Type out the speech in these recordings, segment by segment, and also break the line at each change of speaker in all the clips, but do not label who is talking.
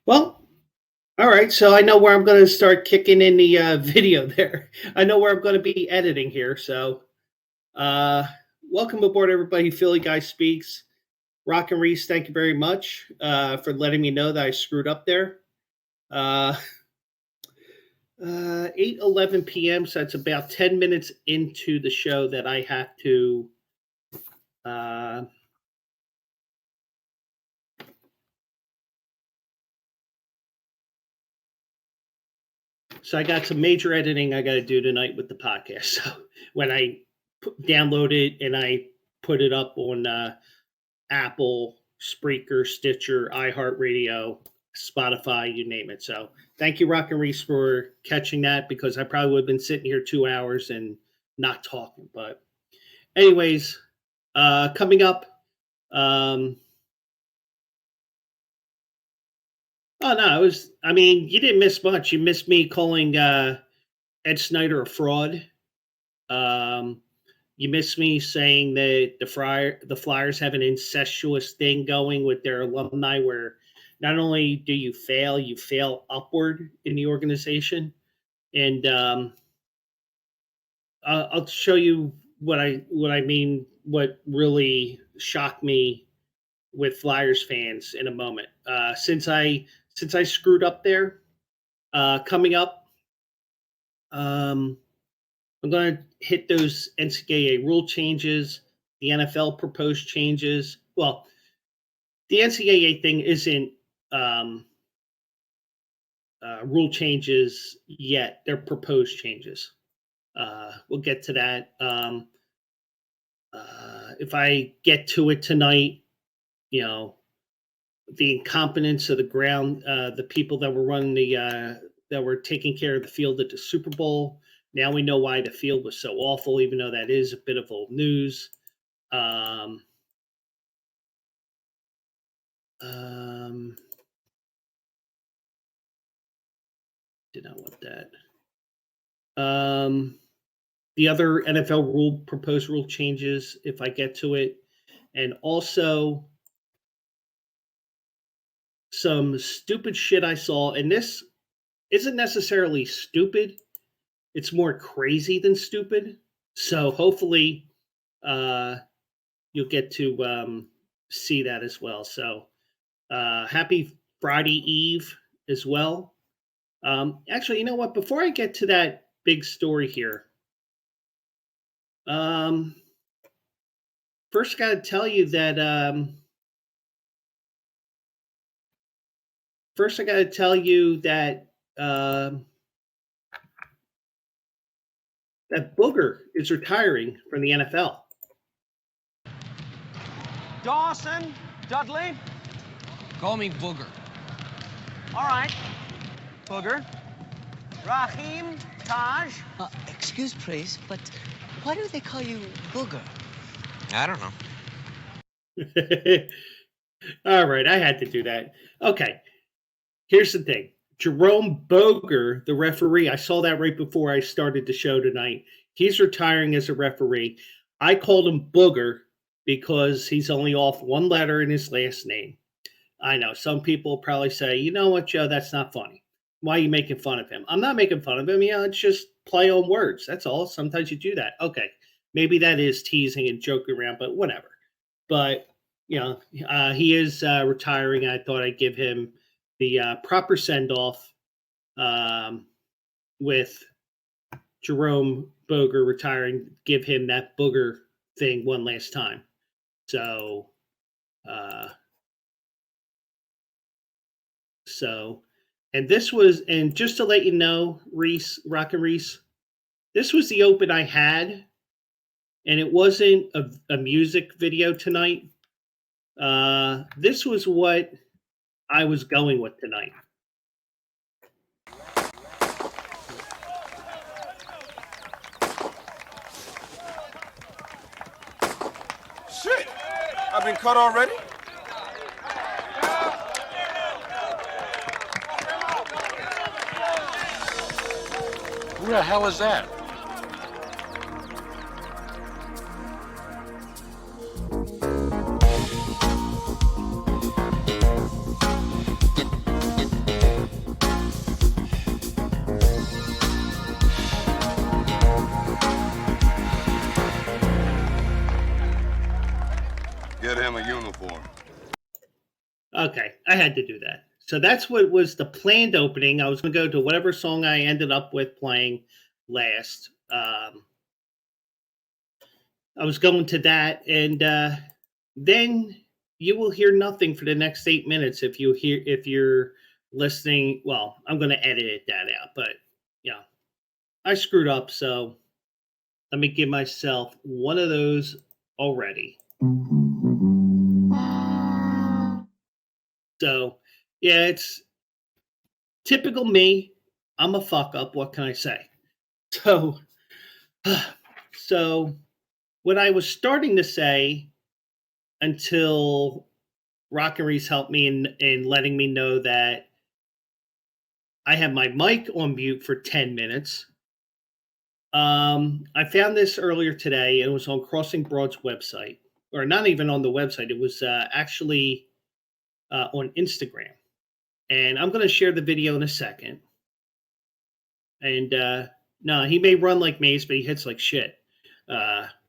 Well, all right. So I know where I'm going to start kicking in the video there. I know where I'm going to be editing here. So, uh, welcome aboard, everybody. Philly Guy Speaks. Rockin Reese, thank you very much for letting me know that I screwed up there. Uh, 8:11 p.m. So it's about 10 minutes into the show that I have to. Uh, so I got some major editing I got to do tonight with the podcast. So when I download it and I put it up on Apple, Spreaker, Stitcher, iHeartRadio, Spotify, you name it. So thank you, Rockin Reese, for catching that because I probably would have been sitting here 2 hours and not talking. But anyways, coming up. Oh no, you didn't miss much. You missed me calling Ed Snyder a fraud. Um, You miss me saying that the Flyers have an incestuous thing going with their alumni, where not only do you fail upward in the organization, and I'll show you what I mean. What really shocked me with Flyers fans in a moment. Since I screwed up there, coming up. I'm going to hit those NCAA rule changes, the NFL proposed changes. Well, the NCAA thing isn't rule changes yet. They're proposed changes. We'll get to that. If I get to it tonight, the incompetence of the people that were running that were taking care of the field at the Super Bowl. Now we know why the field was so awful, even though that is a bit of old news. Did not want that. The other NFL proposed rule changes, if I get to it, and also some stupid shit I saw. And this isn't necessarily stupid. It's more crazy than stupid. So hopefully you'll get to see that as well. So happy Friday Eve as well. Actually, you know what? Before I get to that big story here, first I got to tell you that that Booger is retiring from the NFL.
Dawson, Dudley.
Call me Booger.
All right, Booger. Raheem, Taj.
Excuse, please, but why do they call you Booger?
I don't
know. All right, I had to do that. Okay, here's the thing. Jerome Boger, the referee, I saw that right before I started the show tonight. He's retiring as a referee. I called him Booger because he's only off one letter in his last name. I know some people probably say, you know what, Joe, that's not funny. Why are you making fun of him? I'm not making fun of him. It's just play on words. That's all. Sometimes you do that. Okay, maybe that is teasing and joking around, but whatever. But, he is retiring. I thought I'd give him the proper send-off with Jerome Boger retiring, give him that Booger thing one last time. So, and just to let you know, Rockin Reese, this was the open I had, and it wasn't a music video tonight. This was what I was going with tonight.
Shit! I've been cut already?
Who the hell is that?
uniform.
Okay, I had to do that. So that's what was the planned opening. I was going to go to whatever song I ended up with playing last. I was going to that, and then you will hear nothing for the next 8 minutes if you're listening. Well, I'm going to edit that out, but yeah, I screwed up. So let me give myself one of those already. So yeah, it's typical me. I'm a fuck up. What can I say? So, so what I was starting to say until Rockin Reese helped me in letting me know that I have my mic on mute for 10 minutes. I found this earlier today. It was on Crossing Broad's website, or not even on the website. It was actually on Instagram. And I'm going to share the video in a second. And no, he may run like Mace, but he hits like shit.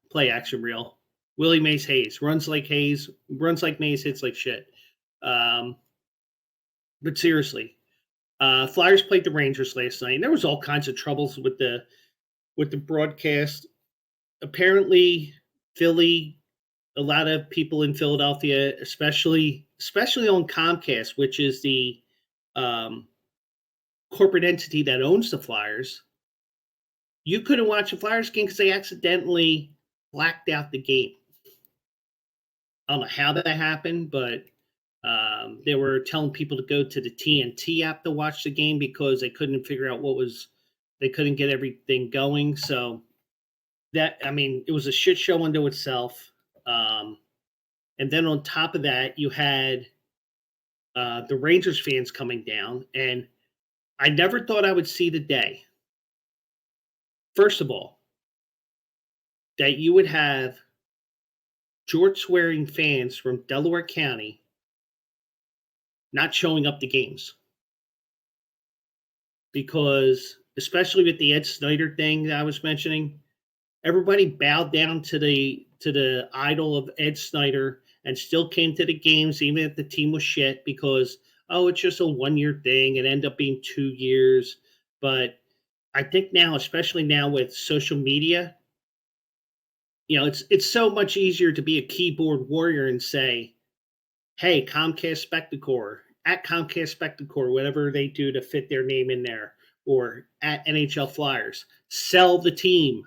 Play action reel. Willie Mays Hayes runs like Mays, hits like shit. But seriously, Flyers played the Rangers last night, and there was all kinds of troubles with the broadcast. Apparently, Philly, a lot of people in Philadelphia, especially on Comcast, which is the corporate entity that owns the Flyers, you couldn't watch a Flyers game because they accidentally blacked out the game. I don't know how that happened, but they were telling people to go to the TNT app to watch the game because they couldn't figure out they couldn't get everything going. So it was a shit show unto itself. And then on top of that, you had the Rangers fans coming down, and I never thought I would see the day. First of all, that you would have George-wearing fans from Delaware County not showing up to games. Because, especially with the Ed Snyder thing that I was mentioning, everybody bowed down to the idol of Ed Snyder and still came to the games even if the team was shit because, it's just a 1-year thing. It ended up being 2 years. But I think now, especially now with social media, it's so much easier to be a keyboard warrior and say, hey, Comcast Spectacor, at Comcast Spectacor, whatever they do to fit their name in there, or at NHL Flyers, sell the team.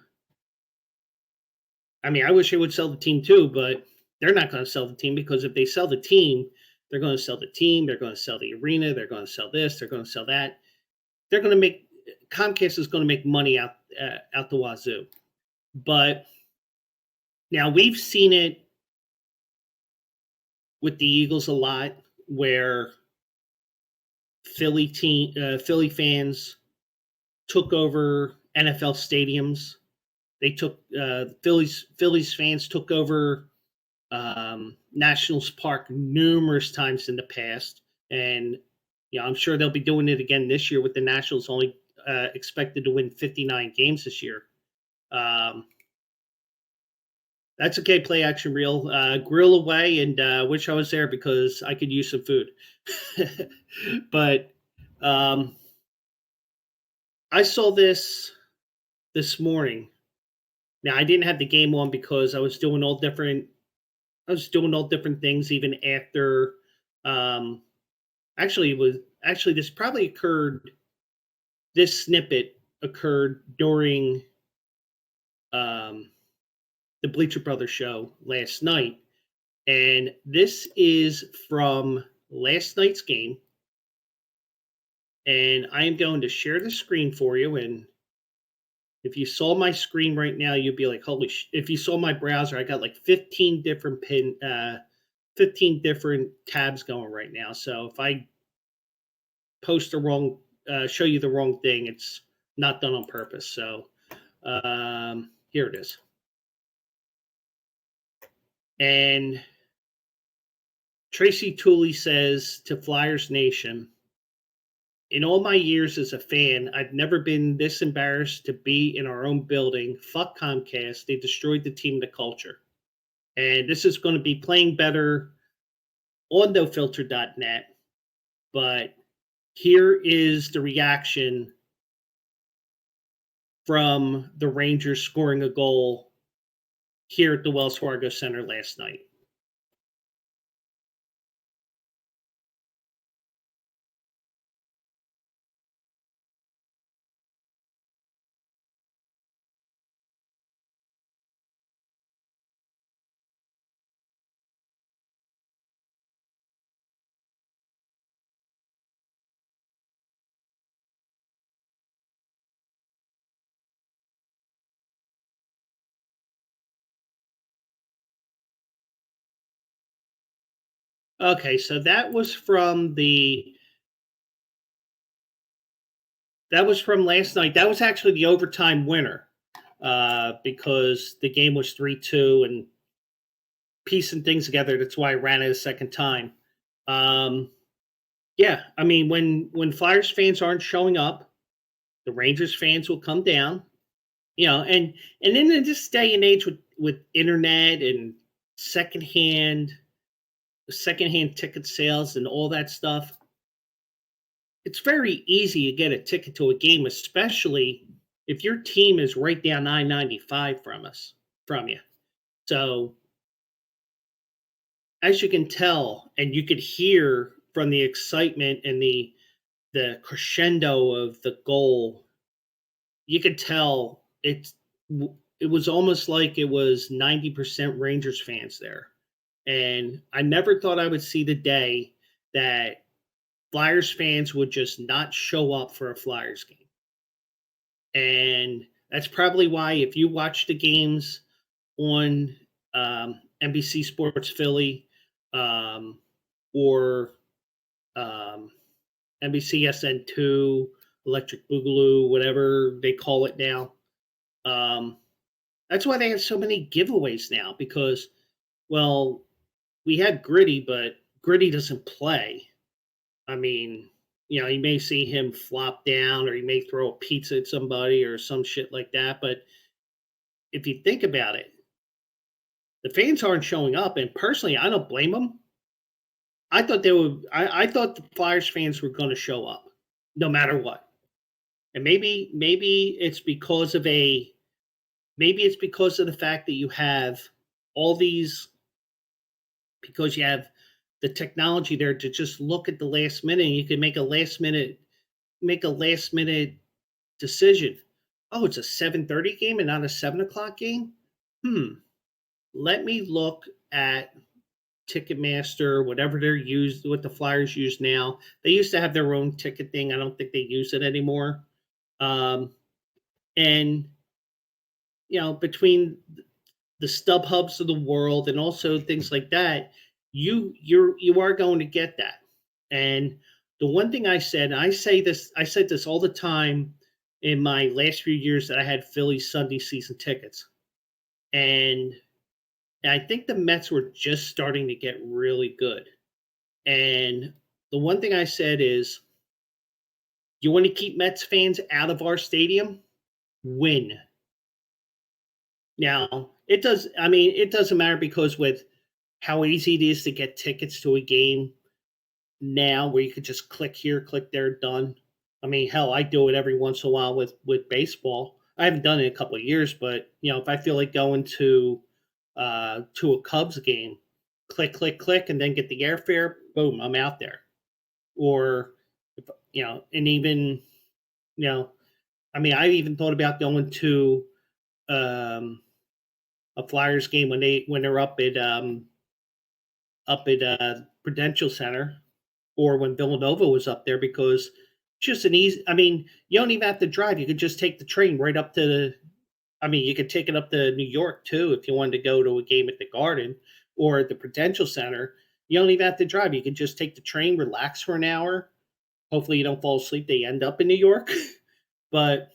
I mean, I wish they would sell the team too, but they're not going to sell the team because if they sell the team, they're going to sell the team, they're going to sell the arena, they're going to sell this, they're going to sell that. Comcast is going to make money out the wazoo. But now we've seen it with the Eagles a lot where Philly fans took over NFL stadiums. They took Phillies fans took over Nationals Park numerous times in the past, and I'm sure they'll be doing it again this year with the Nationals only expected to win 59 games this year. That's okay. Play action reel. Grill away and wish I was there because I could use some food. But I saw this morning. Now I didn't have the game on because I was doing all different things even after. This snippet occurred during the Bleacher Brothers show last night. And this is from last night's game. And I am going to share the screen for you. And if you saw my screen right now, you'd be like, holy shit. If you saw my browser, I got like 15 different 15 different tabs going right now. So if I post show you the wrong thing, it's not done on purpose. So here it is. And Tracy Tooley says to Flyers Nation, in all my years as a fan, I've never been this embarrassed to be in our own building. Fuck Comcast. They destroyed the team, the culture. And this is going to be playing better on NoFilter.net. But here is the reaction from the Rangers scoring a goal here at the Wells Fargo Center last night. Okay, so that was from last night. That was actually the overtime winner because the game was 3-2 and piecing things together. That's why I ran it a second time. Yeah, I mean, when Flyers fans aren't showing up, the Rangers fans will come down. And in this day and age with internet and secondhand ticket sales and all that stuff, it's very easy to get a ticket to a game, especially if your team is right down I-95 from you. So as you can tell, and you could hear from the excitement and the crescendo of the goal, you could tell it was almost like it was 90% Rangers fans there. And I never thought I would see the day that Flyers fans would just not show up for a Flyers game. And that's probably why if you watch the games on NBC Sports Philly or NBCSN2, Electric Boogaloo, whatever they call it now, that's why they have so many giveaways now because, well, we had Gritty, but Gritty doesn't play. I mean, you may see him flop down or he may throw a pizza at somebody or some shit like that. But if you think about it, the fans aren't showing up. And personally, I don't blame them. I thought I thought the Flyers fans were going to show up no matter what. And maybe it's because of the fact that you have all these, because you have the technology there to just look at the last minute and you can make a last minute decision. Oh, it's a 7:30 game and not a 7:00 game? Let me look at Ticketmaster, whatever what the Flyers use now. They used to have their own ticket thing. I don't think they use it anymore. And between the StubHubs of the world and also things like that, you are going to get that. And the one thing I said this all the time in my last few years that I had Philly Sunday season tickets. And I think the Mets were just starting to get really good. And the one thing I said is, you want to keep Mets fans out of our stadium? Win. Now, it doesn't matter because with how easy it is to get tickets to a game now where you could just click here, click there, done. I mean, hell, I do it every once in a while with baseball. I haven't done it in a couple of years, but if I feel like going to a Cubs game, click, click, click, and then get the airfare, boom, I'm out there. Or, and even, I even thought about going to a Flyers game when they're up at Prudential Center, or when Villanova was up there, because it's just an easy. I mean, you don't even have to drive. You could just take the train right up to you could take it up to New York too if you wanted to go to a game at the Garden or at the Prudential Center. You don't even have to drive. You could just take the train, relax for an hour. Hopefully you don't fall asleep. They end up in New York. But,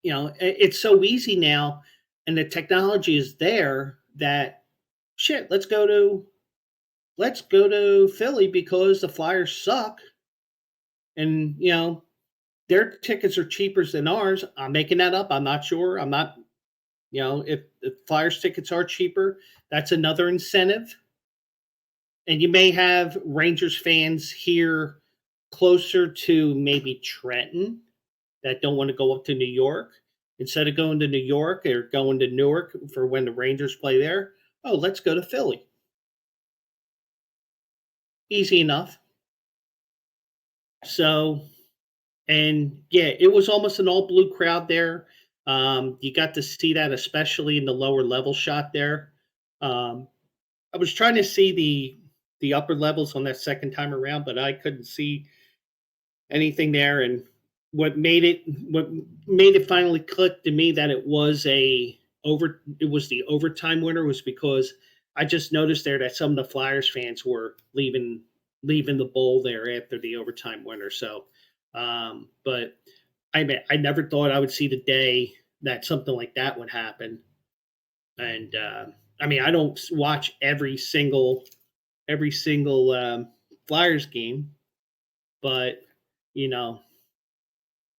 it's so easy now. And the technology is there that, shit, let's go to Philly because the Flyers suck. And, their tickets are cheaper than ours. I'm making that up. I'm not sure. I'm not If Flyers tickets are cheaper, that's another incentive. And you may have Rangers fans here closer to maybe Trenton that don't want to go up to New York. Instead of going to New York or going to Newark for when the Rangers play there, oh, let's go to Philly. Easy enough. So, and yeah, it was almost an all blue crowd there. You got to see that, especially in the lower level shot there. I was trying to see the upper levels on that second time around, but I couldn't see anything there. And what made it finally click to me that it was the overtime winner was because I just noticed there that some of the Flyers fans were leaving the bowl there after the overtime winner. So, but I never thought I would see the day that something like that would happen. And I don't watch every single Flyers game, but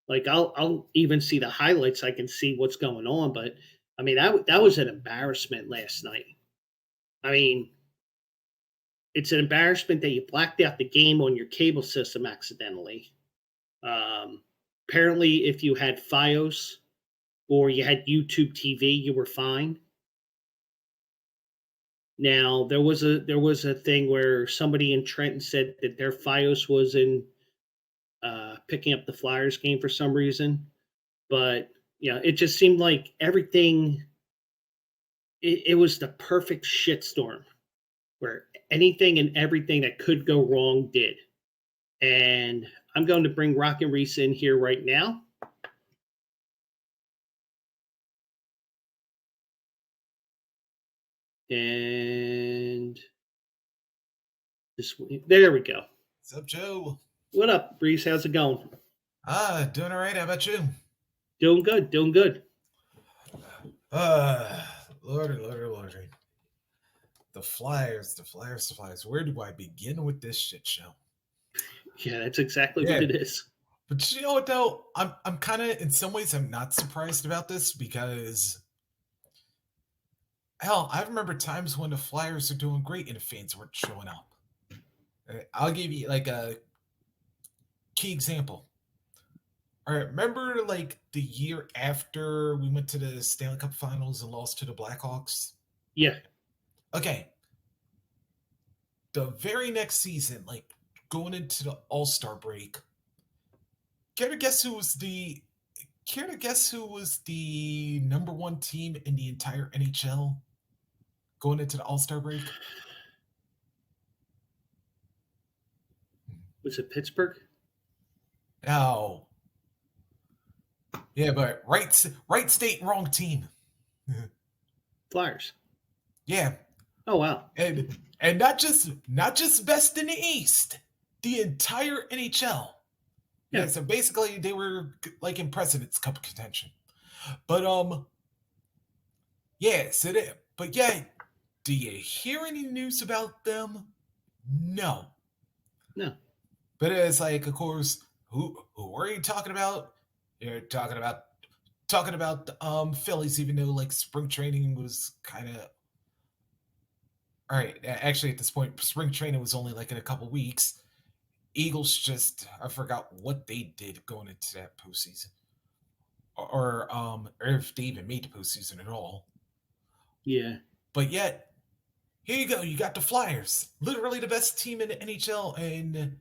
like I'll even see the highlights. I can see what's going on, but that was an embarrassment last night. It's an embarrassment that you blacked out the game on your cable system accidentally. Apparently, if you had FiOS or you had YouTube TV, you were fine. Now there was a thing where somebody in Trenton said that their FiOS was in picking up the Flyers game for some reason, but it just seemed like everything. It was the perfect shitstorm where anything and everything that could go wrong did. And I'm going to bring Rockin Reese in here right now. And there we go.
What's up, Joe?
What up, Reese? How's it going?
Doing all right. How about you?
Doing good.
Lordy. The Flyers. Where do I begin with this shit show?
Yeah, that's exactly what it is.
But you know what, though? I'm kind of, in some ways, I'm not surprised about this because, hell, I remember times when the Flyers are doing great and the fans weren't showing up. I'll give you, like, a key example. All right, remember, like, the year after we went to the Stanley Cup Finals and lost to the Blackhawks?
Yeah.
Okay. The very next season, like, going into the All-Star break, care to guess who was the number one team in the entire NHL going into the All-Star break?
Was it Pittsburgh?
No. Yeah, but right state, wrong team.
Flyers.
Yeah.
Oh wow.
And not just best in the East, the entire NHL. Yeah, so basically they were like in President's Cup contention. But do you hear any news about them? No. But it's like, of course, who are you talking about? You're talking about Phillies, even though like spring training was kind of all right. Actually, at this point, spring training was only like in a couple weeks. Eagles I forgot what they did going into that postseason, or if they even made the postseason at all.
Yeah.
But yet, here you go. You got the Flyers, literally the best team in the NHL, and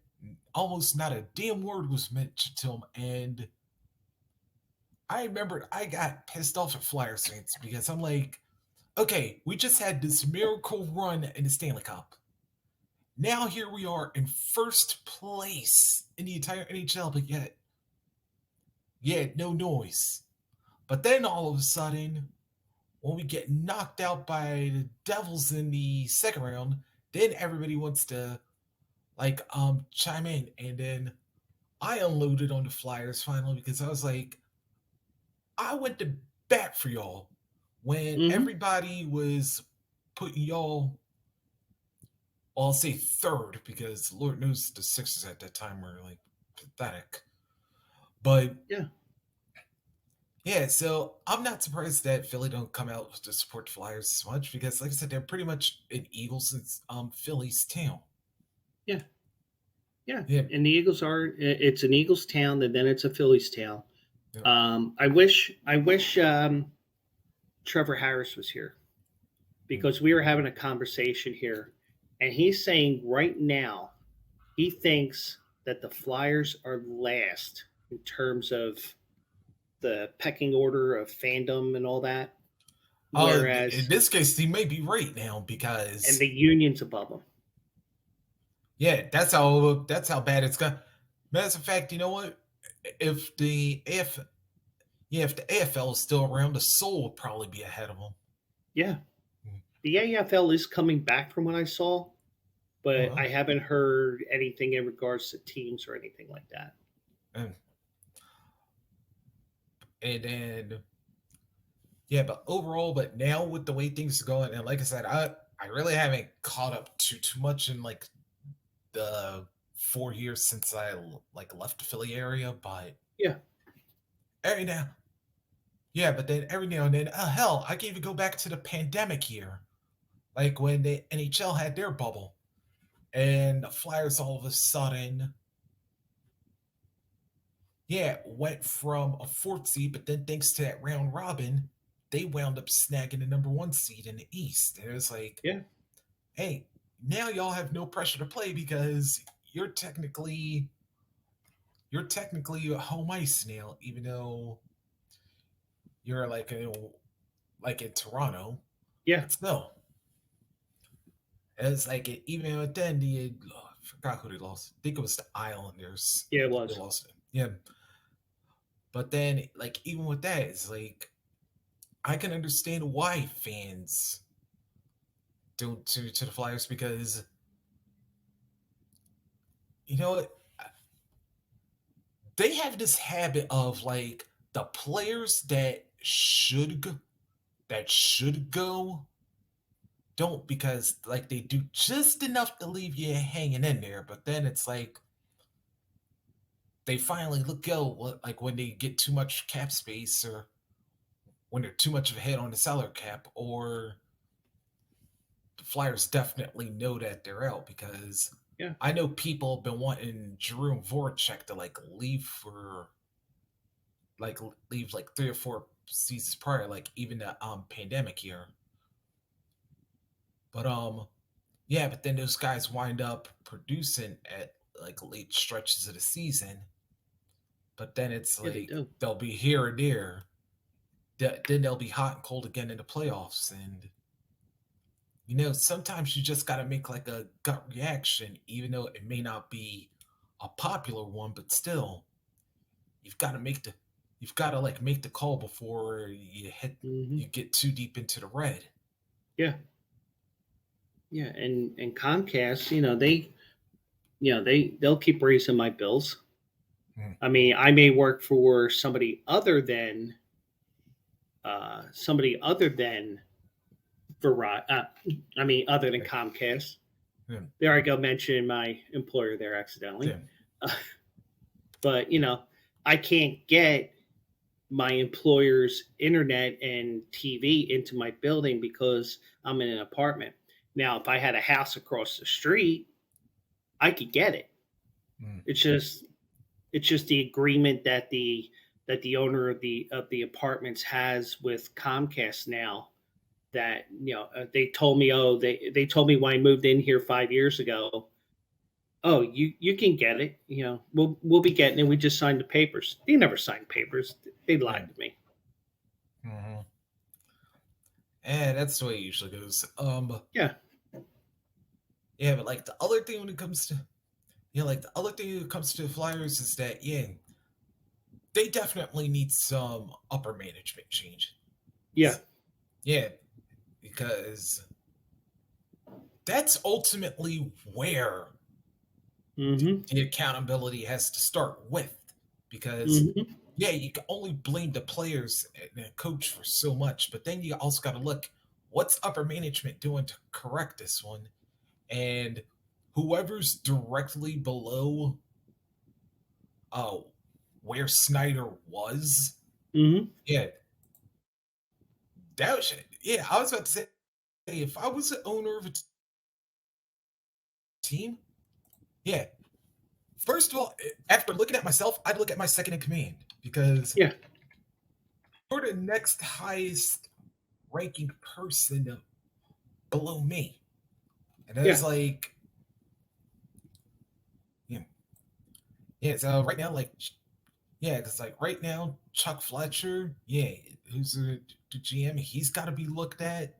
almost not a damn word was mentioned to them. And I remember I got pissed off at Flyers fans because I'm like, okay, we just had this miracle run in the Stanley Cup. Now here we are in first place in the entire NHL, but yet no noise. But then all of a sudden, when we get knocked out by the Devils in the second round, then everybody wants to chime in. And then I unloaded on the Flyers finally because I was like, I went to bat for y'all when everybody was putting y'all, well, I'll say third because Lord knows the Sixers at that time were like pathetic. But Yeah, so I'm not surprised that Philly don't come out to support the Flyers as much because, like I said, they're pretty much an Eagles since Philly's town.
Yeah, yeah.
Yeah,
And the Eagles are. It's an Eagles town, and then it's a Phillies town.
yeah.
I wish Trevor Harris was here because we were having a conversation here, and he's saying right now he thinks that the Flyers are last in terms of the pecking order of fandom and all that.
In
Whereas,
this case, he may be right now
and
because
the Union's above them.
yeah, that's how bad it's got. Matter of fact, you know what? If if the AFL is still around, the Soul would probably be ahead of them.
Yeah, the AFL is coming back from what I saw, but
Uh-huh.
I haven't heard anything in regards to teams or anything like that.
And then yeah, but overall, but now with the way things are going, and like I said, I really haven't caught up too much in like the 4 years since I like left the Philly area, but
Yeah,
every now yeah, but then every now and then, hell, I can even go back to the pandemic year, like when the NHL had their bubble, and the Flyers all of a sudden, yeah, went from a fourth seed, but then thanks to that round robin, they wound up snagging the number one seed in the East. And it was like,
yeah,
hey, now y'all have no pressure to play because you're technically a home ice now, even though you're like like in Toronto.
yeah,
No, it's like even then I forgot who they lost. I think it was the Islanders.
yeah. It
They
was.
lost it. Yeah, but then like even with that, it's like I can understand why fans don't to the Flyers because you know what they have this habit of like the players that should go don't because like they do just enough to leave you hanging in there, but then it's like they finally look go like when they get too much cap space or when they're too much of a hit on the salary cap or the Flyers definitely know that they're out because
Yeah,
I know people have been wanting Jerome Voracek to like leave for like leave like 3 or 4 seasons prior, like even the pandemic year. But yeah, but then those guys wind up producing at like late stretches of the season. But then it's
yeah. They
like
do.
they'll be here or there. Then they'll be hot and cold again in the playoffs. And you know, sometimes you just gotta make like a gut reaction, even though it may not be a popular one, but still, you've got to like make the call before you get too deep into the red.
Yeah, yeah. And Comcast, they'll keep raising my bills.
Hmm.
I mean, I may work for somebody other than other than Comcast.
Yeah.
There I go mentioning my employer there accidentally.
Yeah.
But I can't get my employer's internet and TV into my building because I'm in an apartment. Now, if I had a house across the street, I could get it.
Mm.
It's just the agreement that the owner of the apartments has with Comcast now. That they told me, they told me when I moved in here 5 years ago. Oh, you can get it. We'll be getting it. We just signed the papers. They never signed papers. They lied to me.
Mm-hmm. And that's the way it usually goes.
Yeah.
Yeah, but like the other thing when it comes to the Flyers is that they definitely need some upper management change.
Yeah.
Yeah, because that's ultimately where the accountability has to start with. Because you can only blame the players and the coach for so much, but then you also got to look what's upper management doing to correct this one, and whoever's directly below where Snyder was,
Mm-hmm.
Yeah, that was, yeah. I was about to say, if I was the owner of a team, yeah. First of all, after looking at myself, I'd look at my second in command because
Yeah.
you're the next highest ranking person below me, and it's
Yeah.
like, yeah, yeah. So right now, like, yeah, because like right now, Chuck Fletcher, yeah, who's the GM, he's got to be looked at.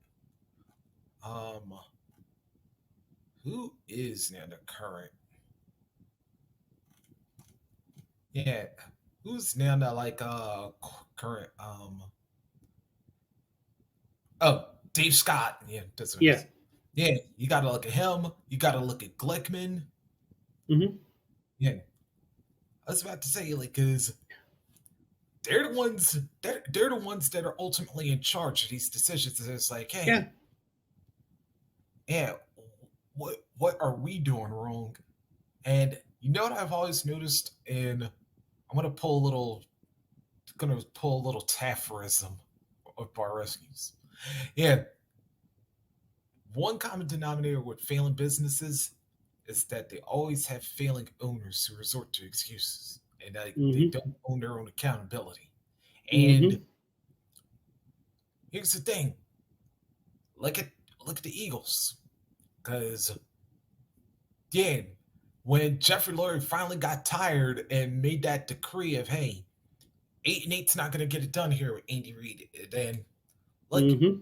Um, who is now the current? Yeah, who's now the like current oh, Dave Scott. Yeah, that's what it
Yeah.
is. Yeah, you got to look at him. You got to look at Glickman.
Mm-hmm.
Yeah, I was about to say like because they're the ones they're the ones that are ultimately in charge of these decisions. It's like, hey,
Yeah.
yeah, what are we doing wrong? And you know what I've always noticed, and I'm gonna pull a little Tafferism of bar rescues. Yeah, one common denominator with failing businesses is that they always have failing owners who resort to excuses and they
Mm-hmm.
don't own their own accountability. And
Mm-hmm.
here's the thing: look at look at the Eagles, because yeah, when Jeffrey Lurie finally got tired and made that decree of hey, 8-8's not going to get it done here with Andy Reid, then look,
Mm-hmm.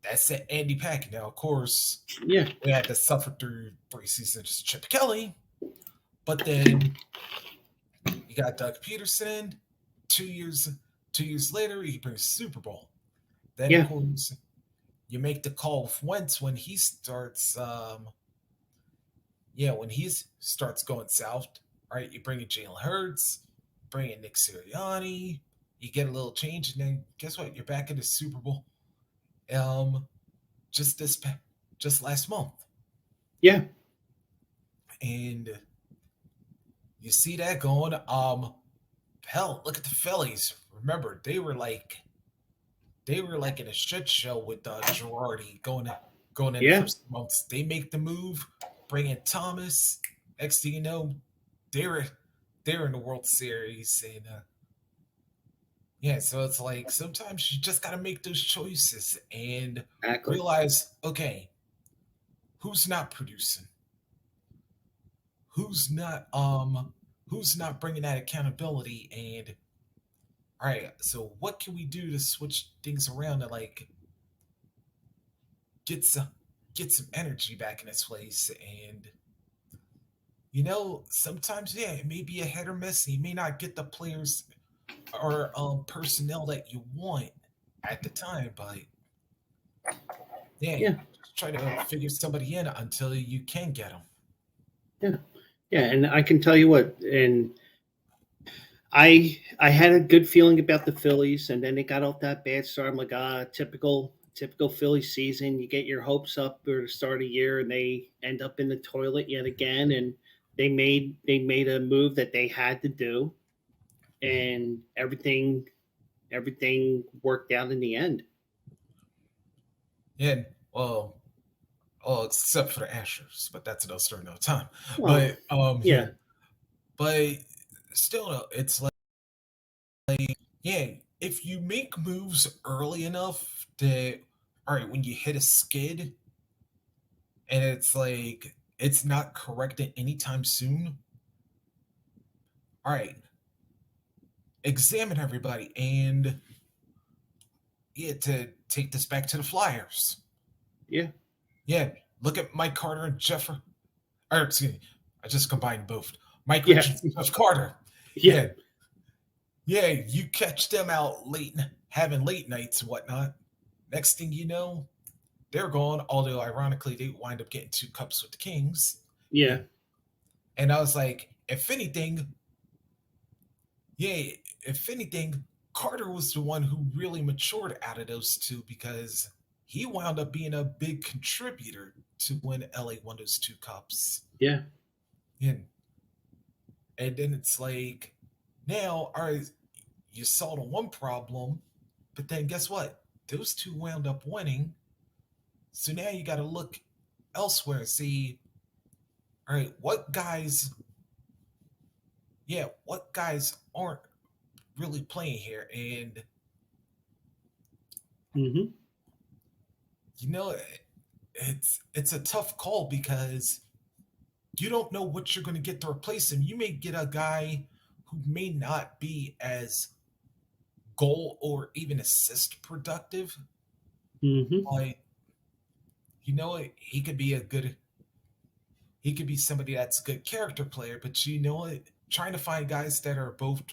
that's it, Andy Pack. Now, of course,
Yeah.
we had to suffer through 3 seasons of Chip Kelly, but then you got Doug Peterson. 2 years, 2 years later, he brings Super Bowl. Then, of
Yeah.
course, you make the call of Wentz when he starts. When he starts going south. All right, you bring in Jalen Hurts, bring in Nick Sirianni, you get a little change, and then guess what? You're back in the Super Bowl. Um, just just last month,
Yeah.
and you see that going. Hell, look at the Phillies. Remember, they were like in a shit show with Girardi going in the
Yeah.
first months. They make the move, bring in Thomas. Next thing you know, they were they were in the World Series, and yeah. So it's like sometimes you just got to make those choices and
Exactly.
realize, okay, who's not producing, who's not who's not bringing that accountability, and all right, so what can we do to switch things around to like get some get some energy back in its place? And sometimes yeah, it may be a hit or miss. You may not get the players or personnel that you want at the time, but yeah,
Yeah.
just try to figure somebody in until you can get them.
Yeah. Yeah. And I can tell you what, and I had a good feeling about the Phillies, and then they got off that bad start. I'm like, typical Philly season. You get your hopes up for the start of the year, and they end up in the toilet yet again. And they made a move that they had to do, and everything worked out in the end.
Yeah, well, except for the Ashers, but that's another story another time.
Well,
But
yeah,
but still, it's like yeah, if you make moves early enough that all right, when you hit a skid and it's like it's not corrected anytime soon, all right, examine everybody and yeah, to take this back to the Flyers.
yeah,
Yeah, look at Mike Carter and Jeffrey. Or excuse me, I just combined both. Mike
yeah,
Richards, Jeff Carter.
yeah,
Yeah, yeah, you catch them out late, having late nights and whatnot. Next thing you know, they're gone. Although ironically, they wind up getting 2 cups with the Kings.
yeah,
Yeah, and I was like, if anything, yeah, if anything, Carter was the one who really matured out of those two because he wound up being a big contributor to when LA won those 2 cups.
yeah,
And then it's like, now, all right, you saw the one problem, but then guess what? Those two wound up winning. So now you got to look elsewhere and see, all right, what guys aren't really playing here? And,
Mm-hmm.
you know, it's a tough call because you don't know what you're going to get to replace him. You may get a guy who may not be as goal or even assist productive,
Mm-hmm.
but he could be somebody that's a good character player, but trying to find guys that are both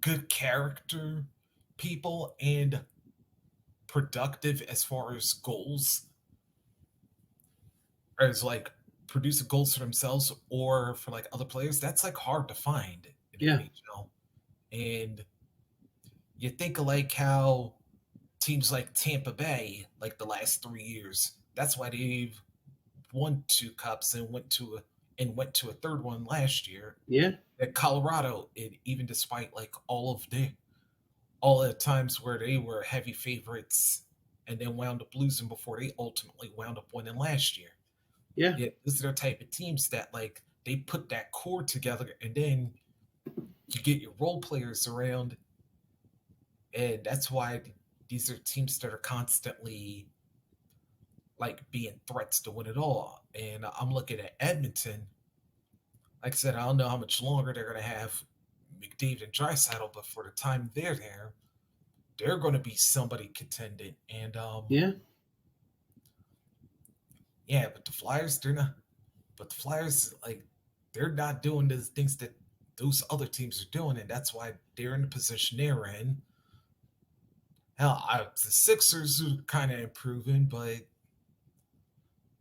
good character people and productive as far as goals, as like producing goals for themselves or for like other players, that's like hard to find in the
Yeah.
NHL. And you think of like how teams like Tampa Bay, like the last 3 years, that's why they've won 2 cups and went to a third one last year.
Yeah.
At Colorado, even despite like all the times where they were heavy favorites and then wound up losing before they ultimately wound up winning last year.
Yeah.
These are the type of teams that like they put that core together and then you get your role players around, and that's why these are teams that are constantly like being threats to win it all. And I'm looking at Edmonton. Like I said, I don't know how much longer they're going to have McDavid and Draisaitl, but for the time they're there, they're going to be somebody contending. And
Yeah.
yeah, but the Flyers, they're not. But the Flyers, like, they're not doing the things that those other teams are doing, and that's why they're in the position they're in. Hell, the Sixers are kind of improving, but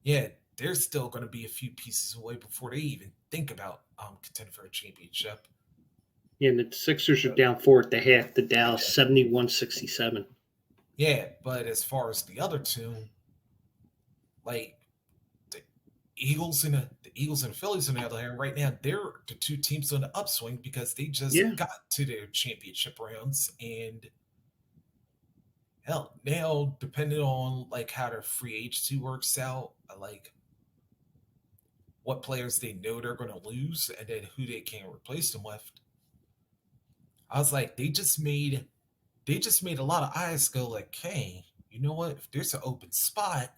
yeah, they're still going to be a few pieces away before they even think about contending for a championship.
Yeah, and the Sixers are down 4 at the half. The Dallas 71-67.
Yeah, but as far as the other two, like the Eagles and the Phillies, on the other hand, right now they're the two teams on the upswing because they just got to their championship rounds, and hell, now depending on like how their free agency works out, like what players they know they're going to lose, and then who they can replace them with. I was like, they just made a lot of eyes go like, hey, you know what? If there's an open spot,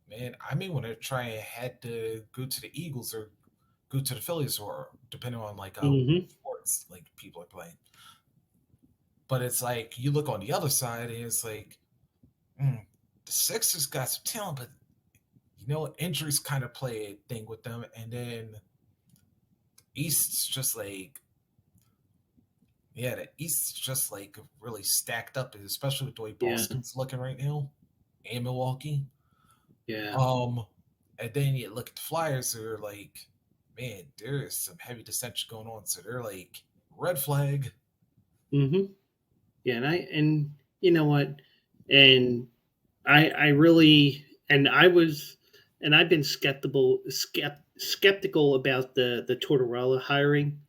man, I may want to try and head to go to the Eagles or go to the Phillies, or depending on like sports like people are playing. But it's like you look on the other side, and it's like the Sixers got some talent, but you know, injuries kind of play a thing with them, and then the East's just like. Yeah, the East's just like really stacked up, especially with the way Boston's looking right now, and Milwaukee.
Yeah.
And then you look at the Flyers, they're like, man, there is some heavy dissension going on. So they're like, red flag.
Mm-hmm. Yeah, and you know what? And I really, and I've been skeptical about the Tortorella hiring.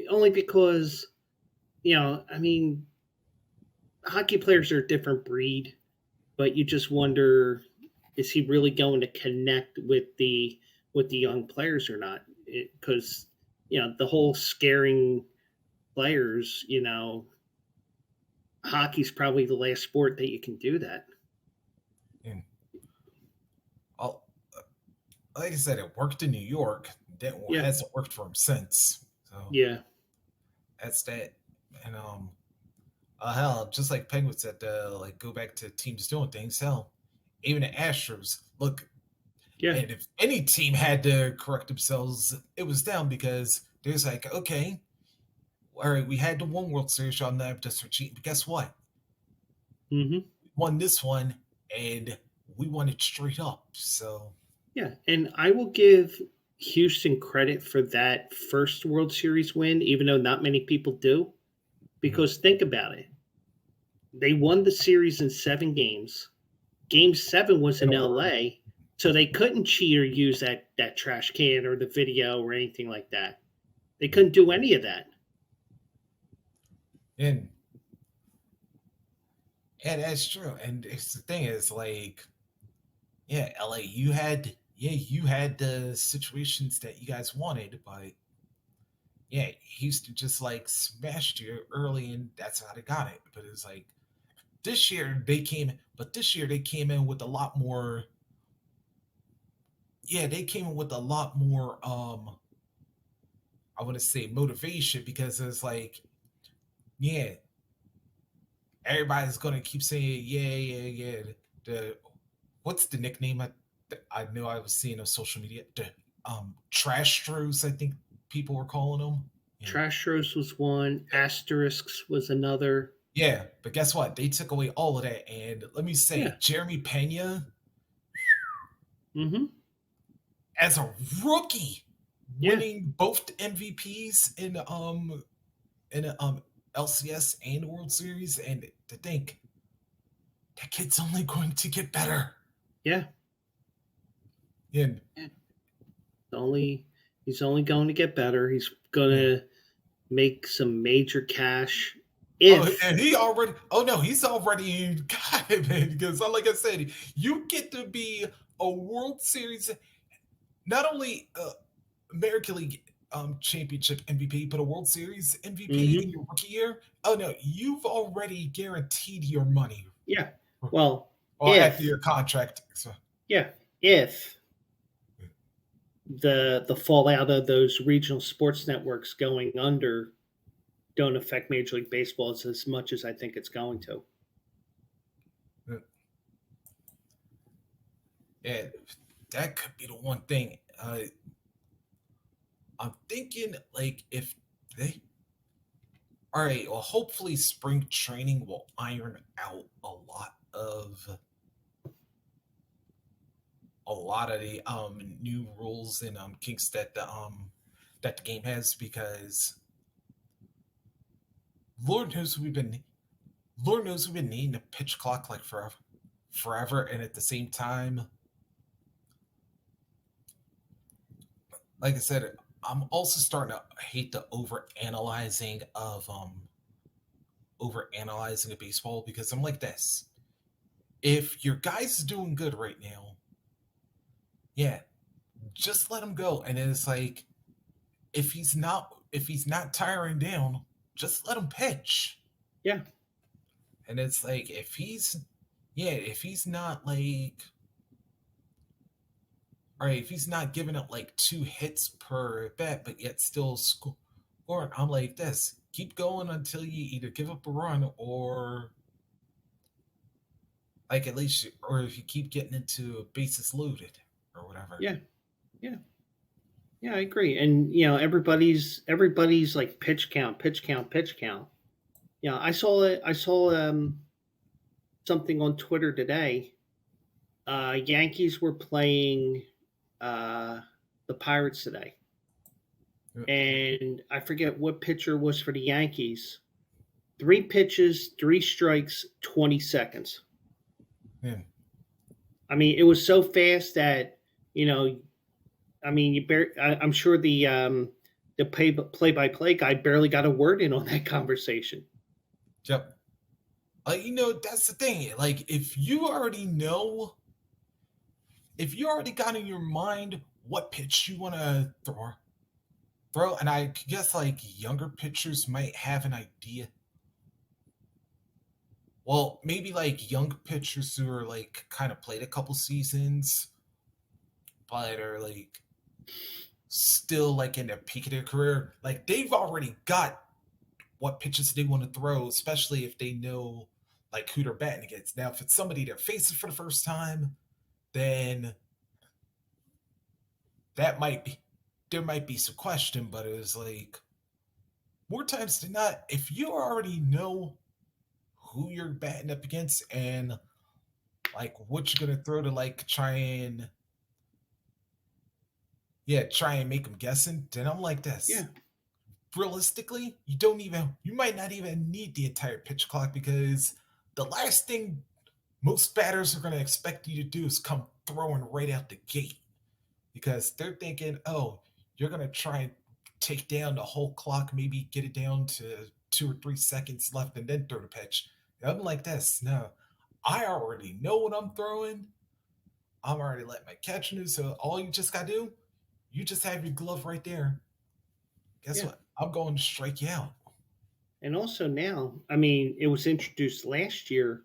Only because, I mean, hockey players are a different breed, but you just wonder, is he really going to connect with the young players or not? Because, the whole scaring players, hockey's probably the last sport that you can do that.
And like I said, it worked in New York. That hasn't worked for him since. So
yeah,
that's that. And hell, just like Penguin said, like go back to teams doing things. Hell, even the Astros look.
Yeah.
And if any team had to correct themselves, it was them, because there's like, okay, all right, we had the one World Series, y'all nabbed us for cheating, but guess what?
Mm-hmm.
We won this one, and we won it straight up. So
yeah, and I will give Houston credit for that first World Series win, even though not many people do, because think about it. They won the series in 7 games. Game 7 was in LA, so they couldn't cheat or use that trash can or the video or anything like that. They couldn't do any of that.
And that's true. And it's the thing is like, yeah, LA, you had the situations that you guys wanted, but yeah, Houston just like smashed you early, and that's how they got it. But it's like this year they came in with a lot more. Yeah, they came in with a lot more. I want to say motivation, because it's like, yeah, everybody's gonna keep saying, yeah. The what's the nickname I know I was seeing on social media? The trash throws, I think people were calling them. Yeah.
Trash Rose was one. Asterisks was another.
Yeah, but guess what? They took away all of that, and let me say,
Yeah.
Jeremy Pena,
Mm-hmm.
as a rookie,
Yeah.
winning both MVPs in LCS and World Series, and to think that kid's only going to get better.
Yeah.
And
He's only going to get better. He's gonna make some major cash. If
he's already got it, man. Because like I said, you get to be a World Series, not only American League championship MVP, but a World Series MVP in your rookie year. Oh no, you've already guaranteed your money.
Yeah. Well,
after your contract. So.
Yeah, if the fallout of those regional sports networks going under don't affect Major League Baseball as much as I think it's going to.
Yeah, that could be the one thing. I'm thinking, like, if they... All right, well, hopefully spring training will iron out a lot of the new rules and kinks that the game has, because Lord knows we've been needing a pitch clock like forever, and at the same time, like I said, I'm also starting to hate the over analyzing of baseball, because I'm like this: if your guy's doing good right now, yeah, just let him go. And it's like, if he's not tiring down, just let him pitch.
Yeah.
And it's like, if he's not like, all right, if he's not giving up like 2 hits per bat, but yet still scoring, I'm like this: keep going until you either give up a run, or like at least, or if you keep getting into bases loaded or whatever.
Yeah. I agree. And everybody's like pitch count. I saw something on Twitter today. Yankees were playing the Pirates today. And I forget what pitcher was for the Yankees. 3 pitches, 3 strikes, 20 seconds.
Yeah.
I mean, it was so fast that, I'm sure the play-by-play guy barely got a word in on that conversation.
Yep. That's the thing. Like, if you already got in your mind what pitch you want to throw, and I guess like younger pitchers might have an idea. Well, maybe like young pitchers who are like kind of played a couple seasons, but are like still like in the peak of their career, like they've already got what pitches they want to throw, especially if they know like who they're batting against. Now, if it's somebody they're facing for the first time, then there might be some question, but it was like, more times than not, if you already know who you're batting up against and like what you're gonna throw to like try and make them guessing, then I'm like this.
Yeah.
Realistically, you might not even need the entire pitch clock, because the last thing most batters are going to expect you to do is come throwing right out the gate, because they're thinking, oh, you're going to try and take down the whole clock, maybe get it down to 2 or 3 seconds left, and then throw the pitch. I'm like this. No, I already know what I'm throwing. I'm already letting my catcher know. So all you just got to do, you just have your glove right there. Guess what? I'm going to strike you out.
And also now, I mean, it was introduced last year.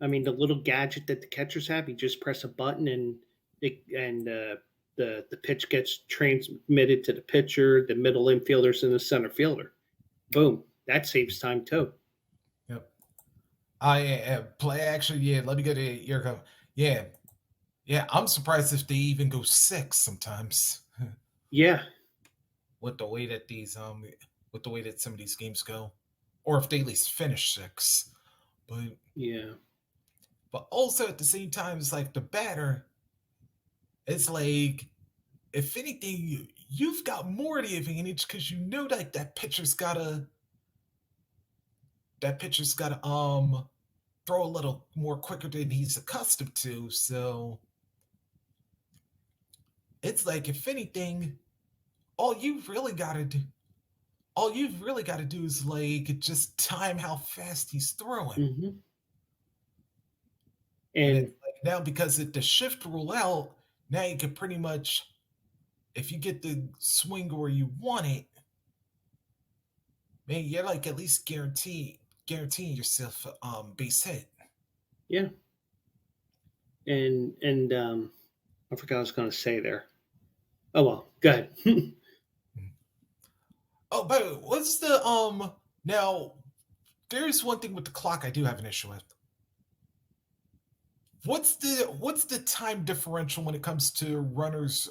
I mean, the little gadget that the catchers have, you just press a button and the pitch gets transmitted to the pitcher, the middle infielders, and the center fielder. Boom. That saves time too.
Yep. I play action. Yeah, let me go to your go. Yeah. Yeah, I'm surprised if they even go 6 sometimes.
Yeah.
With the way that with the way that some of these games go, or if they at least finish 6. But
yeah.
But also at the same time, it's like the batter. It's like, if anything, you've got more of the advantage because you know like that pitcher's gotta throw a little more quicker than he's accustomed to. So it's like, if anything, all you've really got to do is like just time how fast he's throwing.
Mm-hmm.
And it's like now, because the shift rule out, now you can pretty much, if you get the swing where you want it, man, you're like at least guaranteeing yourself base hit.
Yeah. And I forgot what I was going to say there. Oh well, go ahead.
Oh, but what's the now? There's one thing with the clock I do have an issue with. What's the time differential when it comes to runners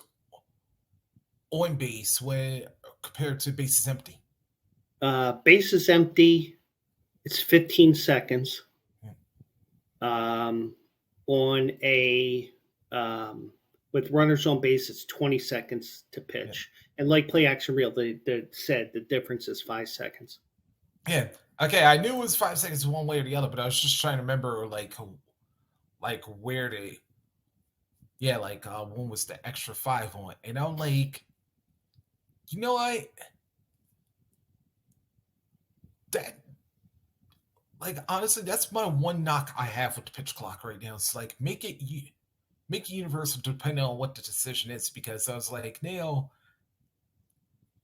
on base when compared to bases empty?
Bases empty, it's 15 seconds. On a with runners on base, it's 20 seconds to pitch. Yeah. And like play action reel, they said the difference is 5 seconds.
Yeah. Okay, I knew it was 5 seconds one way or the other, but I was just trying to remember like where they, when was the extra 5 on? And I'm like, you know what? That, like, honestly, that's my one knock I have with the pitch clock right now. It's like, make it universal depending on what the decision is, because I was like, now,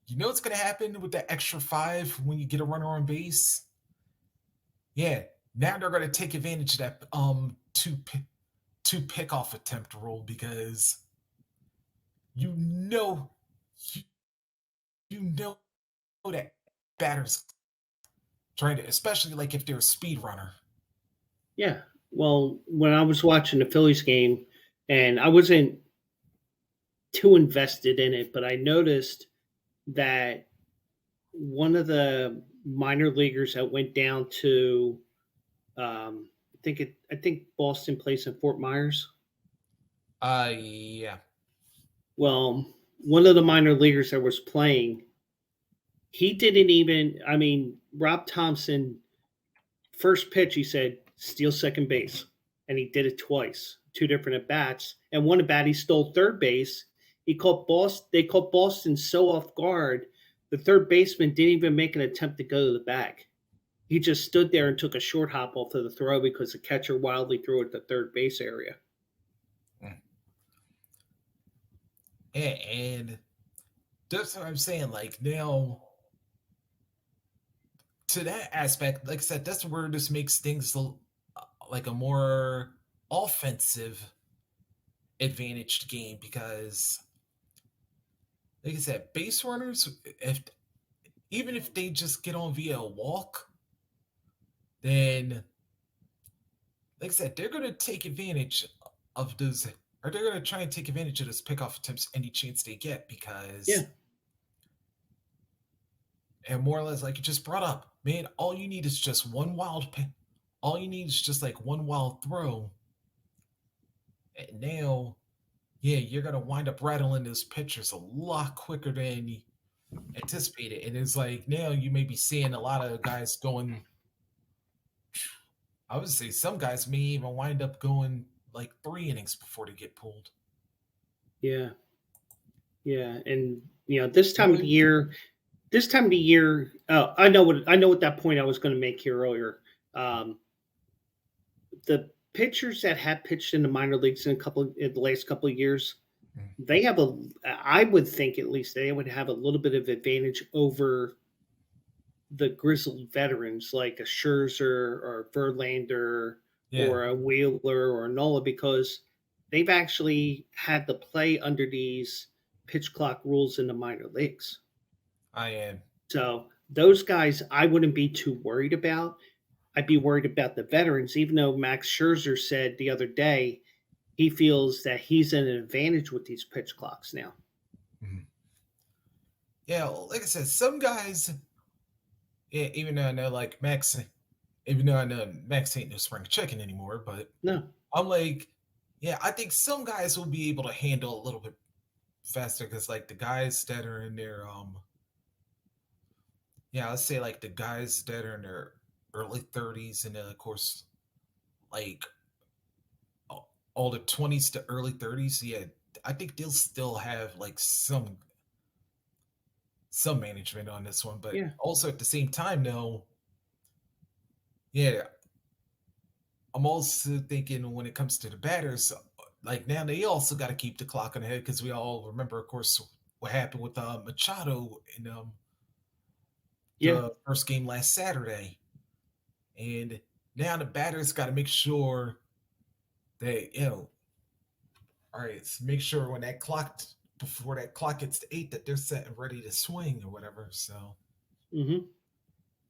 you know what's going to happen with that extra 5 when you get a runner on base? Yeah, now they're going to take advantage of that two pickoff attempt rule, because you know that batters trying to, especially like if they're a speed runner.
Yeah. Well, when I was watching the Phillies game, and I wasn't too invested in it, but I noticed that one of the minor leaguers that went down to, I think Boston plays in Fort Myers.
Yeah.
Well, one of the minor leaguers that was playing, he didn't even, I mean, Rob Thompson, first pitch, he said, steal second base. And he did it twice, 2 different at-bats. And one at-bat, he stole third base. They caught Boston so off guard, the third baseman didn't even make an attempt to go to the bag. He just stood there and took a short hop off of the throw because the catcher wildly threw it at the third base area.
And that's what I'm saying. Like, now, to that aspect, like I said, that's where this makes things like a more offensive advantaged game, because, like I said, base runners, even if they just get on via a walk, then, like I said, they're going to take advantage of those, or they're going to try and take advantage of those pickoff attempts any chance they get, because,
yeah.
And more or less, like you just brought up, man, all you need is just one wild pick. All you need is just like one wild throw. And now, yeah, you're going to wind up rattling those pitchers a lot quicker than you anticipated. And it's like, now you may be seeing a lot of guys going, I would say some guys may even wind up going like 3 innings before they get pulled.
Yeah. Yeah, and this time of the year, I know what that point I was going to make here earlier. Um, the pitchers that have pitched in the minor leagues in the last couple of years, they have I would think at least they would have a little bit of advantage over the grizzled veterans like a Scherzer or Verlander or a Wheeler or a Nola, because they've actually had to play under these pitch clock rules in the minor leagues.
I am.
So those guys I wouldn't be too worried about. I'd be worried about the veterans, even though Max Scherzer said the other day he feels that he's at an advantage with these pitch clocks now.
Yeah, like I said, some guys, even though I know like Max, even though I know Max ain't no spring chicken anymore, but
No.
I'm like, yeah, I think some guys will be able to handle a little bit faster because like the guys that are in their let's say like the guys that are in their early 30s and then of course like all the 20s to early 30s, yeah, I think they'll still have like some management on this one, but also at the same time though, yeah, I'm also thinking when it comes to the batters, like now they also got to keep the clock on the head because we all remember, of course, what happened with Machado in the first game last Saturday, and now the batters got to make sure that all right, so make sure when that clock before that clock gets to 8 that they're set and ready to swing or whatever. So.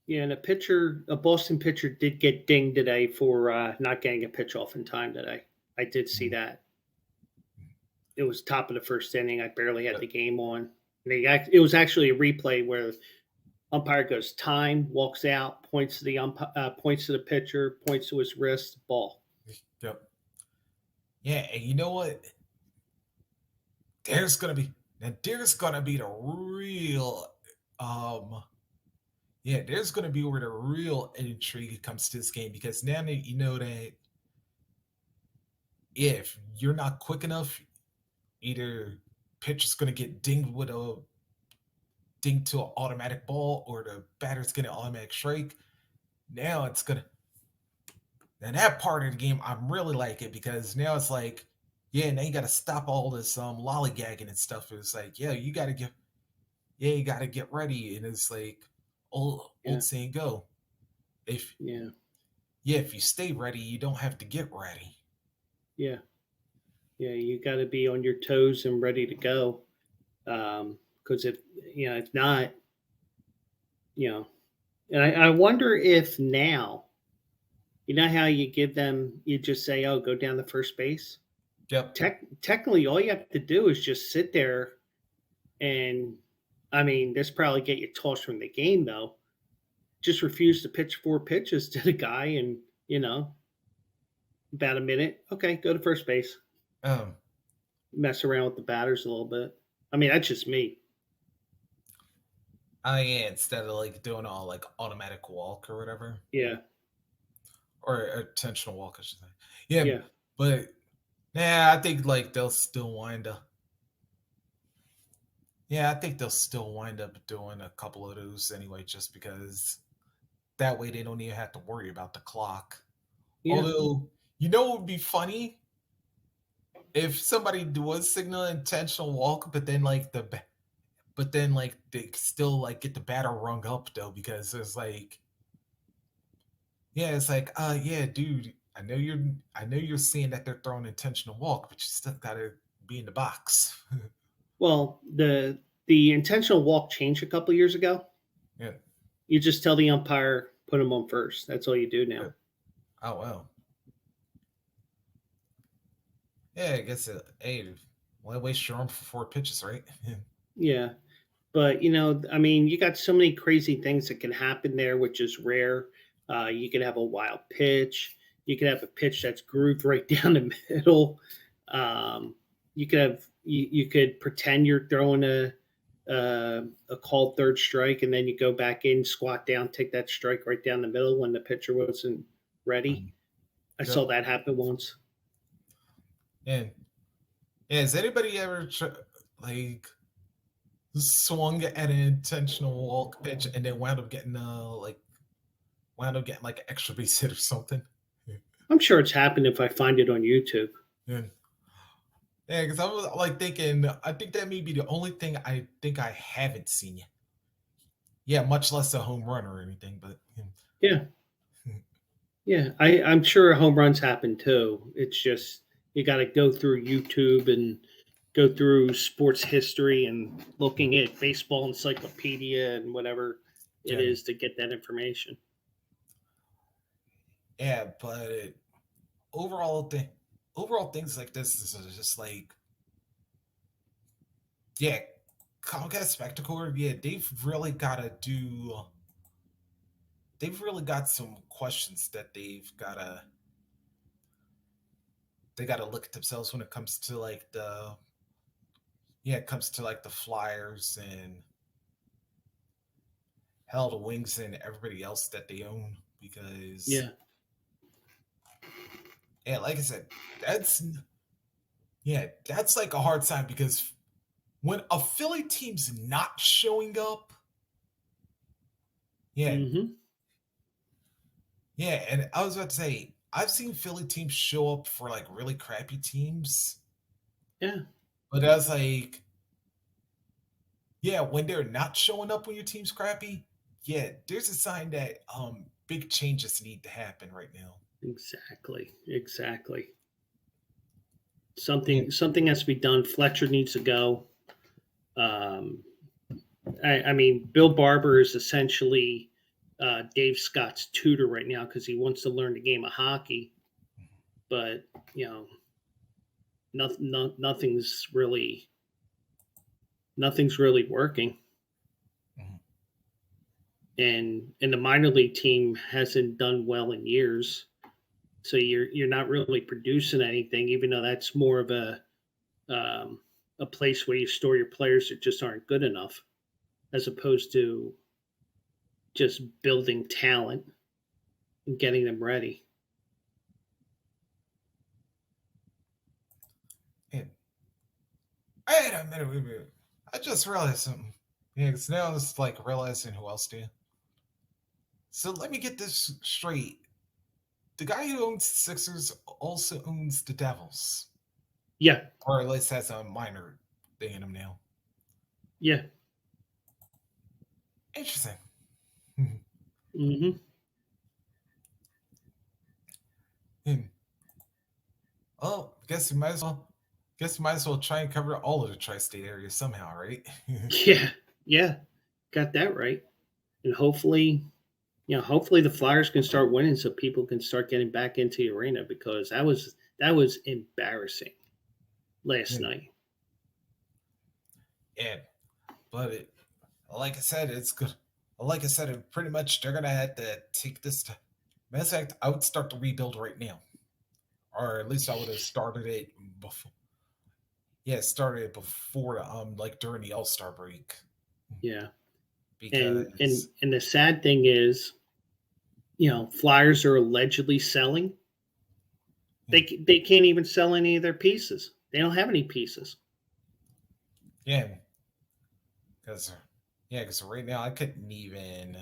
Yeah, and a Boston pitcher did get dinged today for not getting a pitch off in time today. I did see that. It was top of the first inning. I barely had the game on. It was actually a replay where umpire goes time, walks out, points to the pitcher, points to his wrist, ball.
Yep. Yeah, and you know what? There's gonna be the real there's going to be where the real intrigue comes to this game because now that you know that if you're not quick enough, either pitcher's going to get dinged to an automatic ball or the batter's going to automatic strike. Now that part of the game, I'm really like it because now it's like, yeah, now you got to stop all this lollygagging and stuff. It's like, you got to get ready. And it's like, old saying go. If you stay ready, you don't have to get ready.
Yeah, you got to be on your toes and ready to go. Because if not, and I wonder if now, how you just say, oh, go down to first base.
Yep.
Technically, all you have to do is just sit there and. I mean, this probably get you tossed from the game, though. Just refuse to pitch 4 pitches to the guy and, about a minute. Okay, go to first base. Mess around with the batters a little bit. I mean, that's just me.
Instead of like doing all like automatic walk or whatever.
Yeah.
Or intentional walk, I should say. Yeah. But, I think like they'll still wind up. Yeah, I think they'll still wind up doing a couple of those anyway, just because that way they don't even have to worry about the clock. Yeah. Although, what would be funny? If somebody was signal intentional walk, but then they still like get the batter rung up though, because it's like, dude, I know you're seeing that they're throwing intentional walk, but you still gotta be in the box.
Well, the intentional walk changed a couple of years ago.
Yeah. You
just tell the umpire, put him on first. That's all you do now.
Yeah. Oh, wow. Yeah, I guess, why waste your arm for 4 pitches, right?
Yeah. But, you got so many crazy things that can happen there, which is rare. You could have a wild pitch. You could have a pitch that's grooved right down the middle. You could have you could pretend you're throwing a called third strike, and then you go back in, squat down, take that strike right down the middle when the pitcher wasn't ready. I saw that happen once.
And has anybody ever swung at an intentional walk pitch and then wound up getting like an extra base hit or something.
I'm sure it's happened if I find it on YouTube.
Yeah. Yeah, because I was like thinking, I think that may be the only thing I think I haven't seen yet. Yeah, much less a home run or anything, but
Yeah. Yeah, I'm sure home runs happen too. It's just you got to go through YouTube and go through sports history and looking at baseball encyclopedia and whatever it
Yeah.
is to get that information.
yeah, but overall things like this is just like, yeah, Comcast Spectacor, yeah, they've really got some questions that they gotta look at themselves when it comes to like the Flyers and hell, the Wings and everybody else that they own, because
Yeah.
like I said, that's like a hard sign, because when a Philly team's not showing up,
Mhm.
yeah, and I was about to say, I've seen Philly teams show up for like really crappy teams,
Yeah.
but I was like, yeah, when they're not showing up when your team's crappy, yeah, there's a sign that big changes need to happen right now.
Exactly.
Yeah.
Something has to be done. Fletcher needs to go. I mean, Bill Barber is essentially Dave Scott's tutor right now because he wants to learn the game of hockey, but you know, nothing's really working.
Mhm.
And the minor league team hasn't done well in years, so you're not really producing anything, even though that's more of a place where you store your players that just aren't good enough, as opposed to just building talent and getting them ready.
Yeah. Wait a minute. I just realized something. Yeah, because now I'm just like realizing who else did. So let me get this straight. The guy who owns the Sixers also owns the Devils,
Yeah,
or at least has a minor thing in him now.
yeah.
Interesting.
Hmm.
Oh, guess you might as well. Try and cover all of the tri-state area somehow, right?
Yeah. Got that right. And hopefully, hopefully the Flyers can start winning so people can start getting back into the arena, because that was embarrassing last night.
Yeah, but like I said, it's good. Like I said, pretty much they're gonna have to take this. Matter of fact, I would start the rebuild right now, or at least I would have started it before. Yeah, started it before, like during the All-Star break.
Yeah.
Because
And the sad thing is, Flyers are allegedly selling. They can't even sell any of their pieces. They don't have any pieces.
yeah, because right now I couldn't even.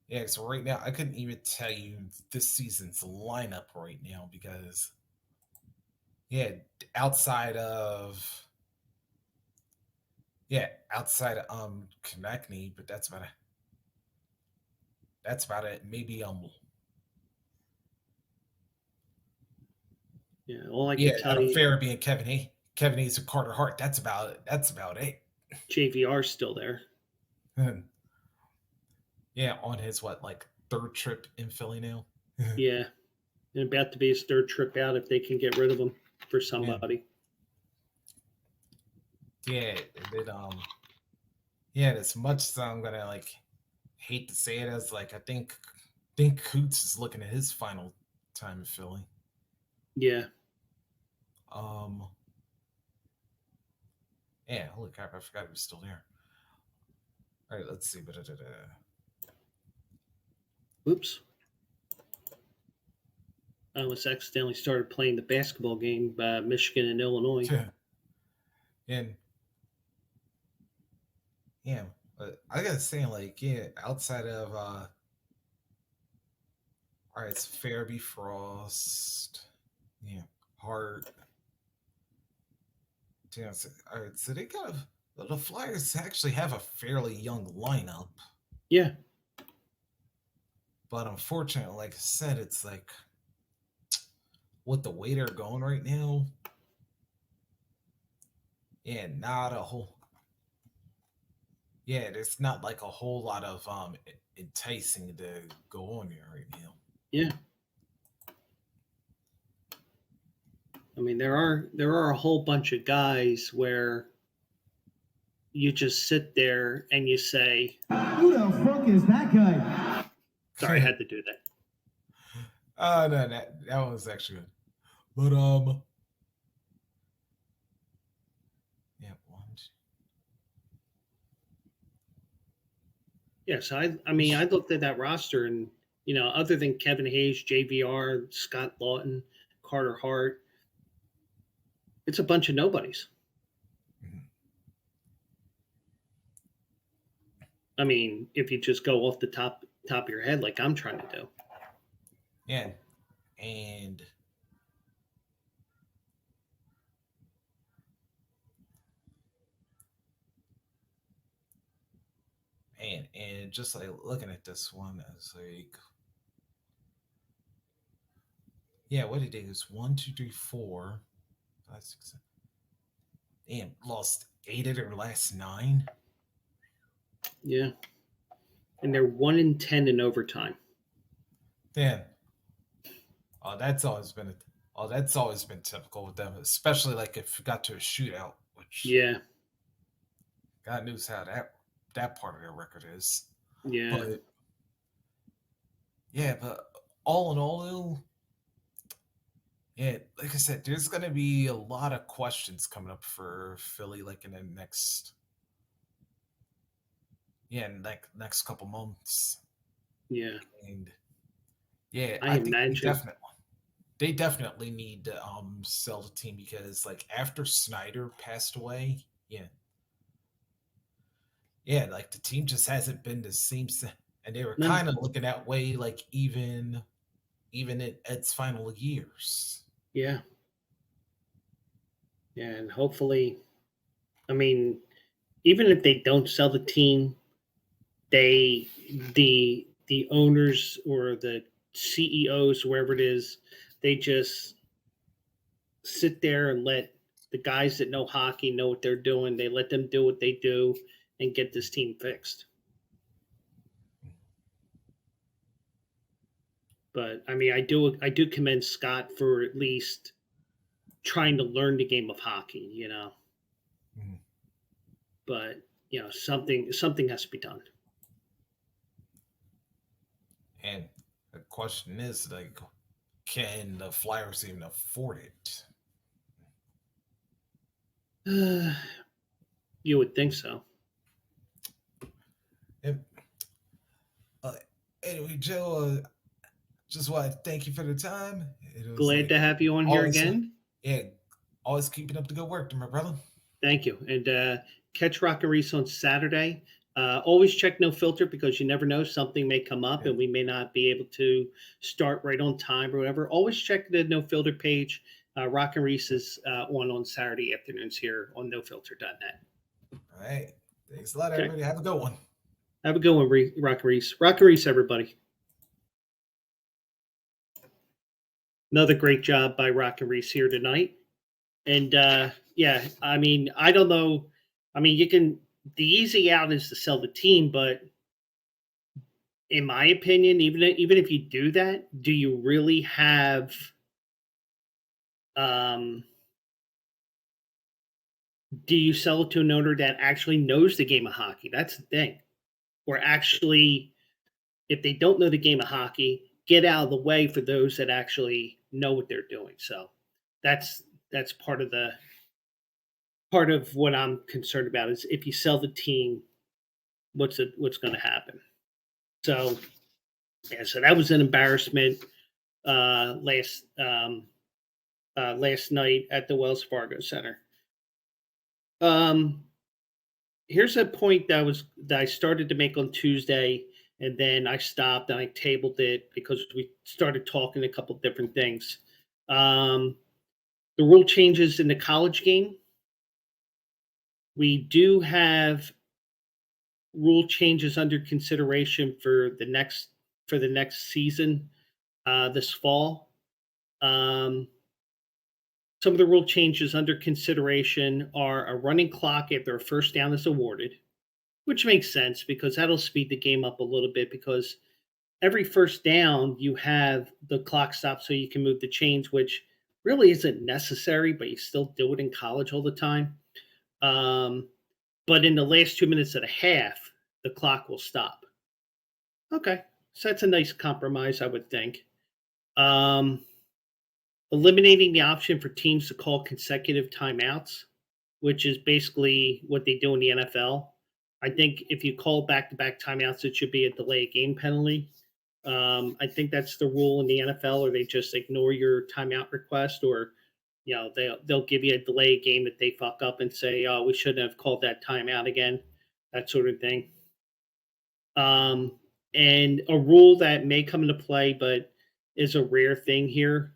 Yeah, so right now I couldn't even tell you this season's lineup right now, because outside of outside of Konechny, but that's about it. That's about it. Maybe
Yeah, all I can tell you,
Farabee and Kevin Hayes and Carter Hart. That's about it.
JVR's still there.
Yeah, on his third trip in Philly now.
Yeah, and about to be his third trip out if they can get rid of him for somebody.
Yeah, and as much as I'm gonna hate to say it, as I think Coots is looking at his final time in Philly.
Yeah.
Yeah, holy crap, I forgot he was still there. All right, let's see.
Oops. I almost accidentally started playing the basketball game by Michigan and Illinois.
And Yeah, but I gotta say, like, yeah, outside of all right, it's Fairby Frost, yeah, Hart. Damn, all right, so they got the Flyers actually have a fairly young lineup,
Yeah.
but unfortunately, like I said, it's like with the way they're going right now, yeah, not a whole. Yeah, there's not like a whole lot of enticing to go on here right now.
Yeah. I mean, there are a whole bunch of guys where you just sit there and you say,
Who the fuck is that guy?
sorry, I had to do that.
No, that was actually good. But yeah,
Yes, I mean, I looked at that roster and, other than Kevin Hayes, JVR, Scott Lawton, Carter Hart, it's a bunch of nobodies. I mean, if you just go off the top of your head like I'm trying to do.
yeah, and just like looking at this one, it's like, yeah, what it is 1, 2, 3, 4, 5, 6, 7. Damn, lost 8 of their last 9.
Yeah. And they're 1-10 in overtime.
Damn. That's always been typical with them, especially like if you got to a shootout, which
Yeah.
God knows how that part of their record is.
Yeah.
But all in all, yeah, like I said, there's going to be a lot of questions coming up for Philly, like in the next couple months.
Yeah.
And yeah,
I
think
imagine.
they definitely need to sell the team, because like after Snyder passed away, like the team just hasn't been the same, and they were kind of looking that way, like even in its final years.
Yeah. Yeah, and hopefully, I mean, even if they don't sell the team, the owners or the CEOs, wherever it is, they just sit there and let the guys that know hockey know what they're doing. They let them do what they do and get this team fixed. But I mean, I do commend Scott for at least trying to learn the game of hockey,
Mhm.
But something has to be done.
And the question is, like, can the Flyers even afford it?
You would think so.
Anyway, Joe, just want to thank you for the time.
Glad to have you on here again.
Yeah, always keeping up the good work, my brother.
Thank you. And catch Rockin Reese on Saturday. Always check NoFilter, because you never know, something may come up and we may not be able to start right on time or whatever. Always check the NoFilter page. Rockin Reese is on Saturday afternoons here on NoFilter.net.
All right. Thanks a lot, everybody. Have a good one.
Have a good one, Rockin Reese. Rockin Reese, everybody. Another great job by Rockin Reese here tonight. And yeah, I mean, I don't know. I mean, the easy out is to sell the team, but in my opinion, even if you do that, do you really have do you sell it to an owner that actually knows the game of hockey? That's the thing. Or actually, if they don't know the game of hockey, get out of the way for those that actually know what they're doing. So that's part of what I'm concerned about, is if you sell the team, what's going to happen. So yeah, so that was an embarrassment last night at the Wells Fargo Center. here's a point that I started to make on Tuesday, and then I stopped and I tabled it because we started talking a couple different things. The rule changes in the college game. We do have rule changes under consideration for the next season this fall. Some of the rule changes under consideration are a running clock after a first down is awarded, which makes sense because that'll speed the game up a little bit because every first down you have the clock stop so you can move the chains, which really isn't necessary, but you still do it in college all the time. But in the last 2 minutes of the half, the clock will stop. Okay, so that's a nice compromise, I would think. Eliminating the option for teams to call consecutive timeouts, which is basically what they do in the NFL. I think if you call back-to-back timeouts, it should be a delay game penalty. I think that's the rule in the NFL, or they just ignore your timeout request, or they'll give you a delay game that they fuck up and say, "Oh, we shouldn't have called that timeout again," that sort of thing. And a rule that may come into play, but is a rare thing here: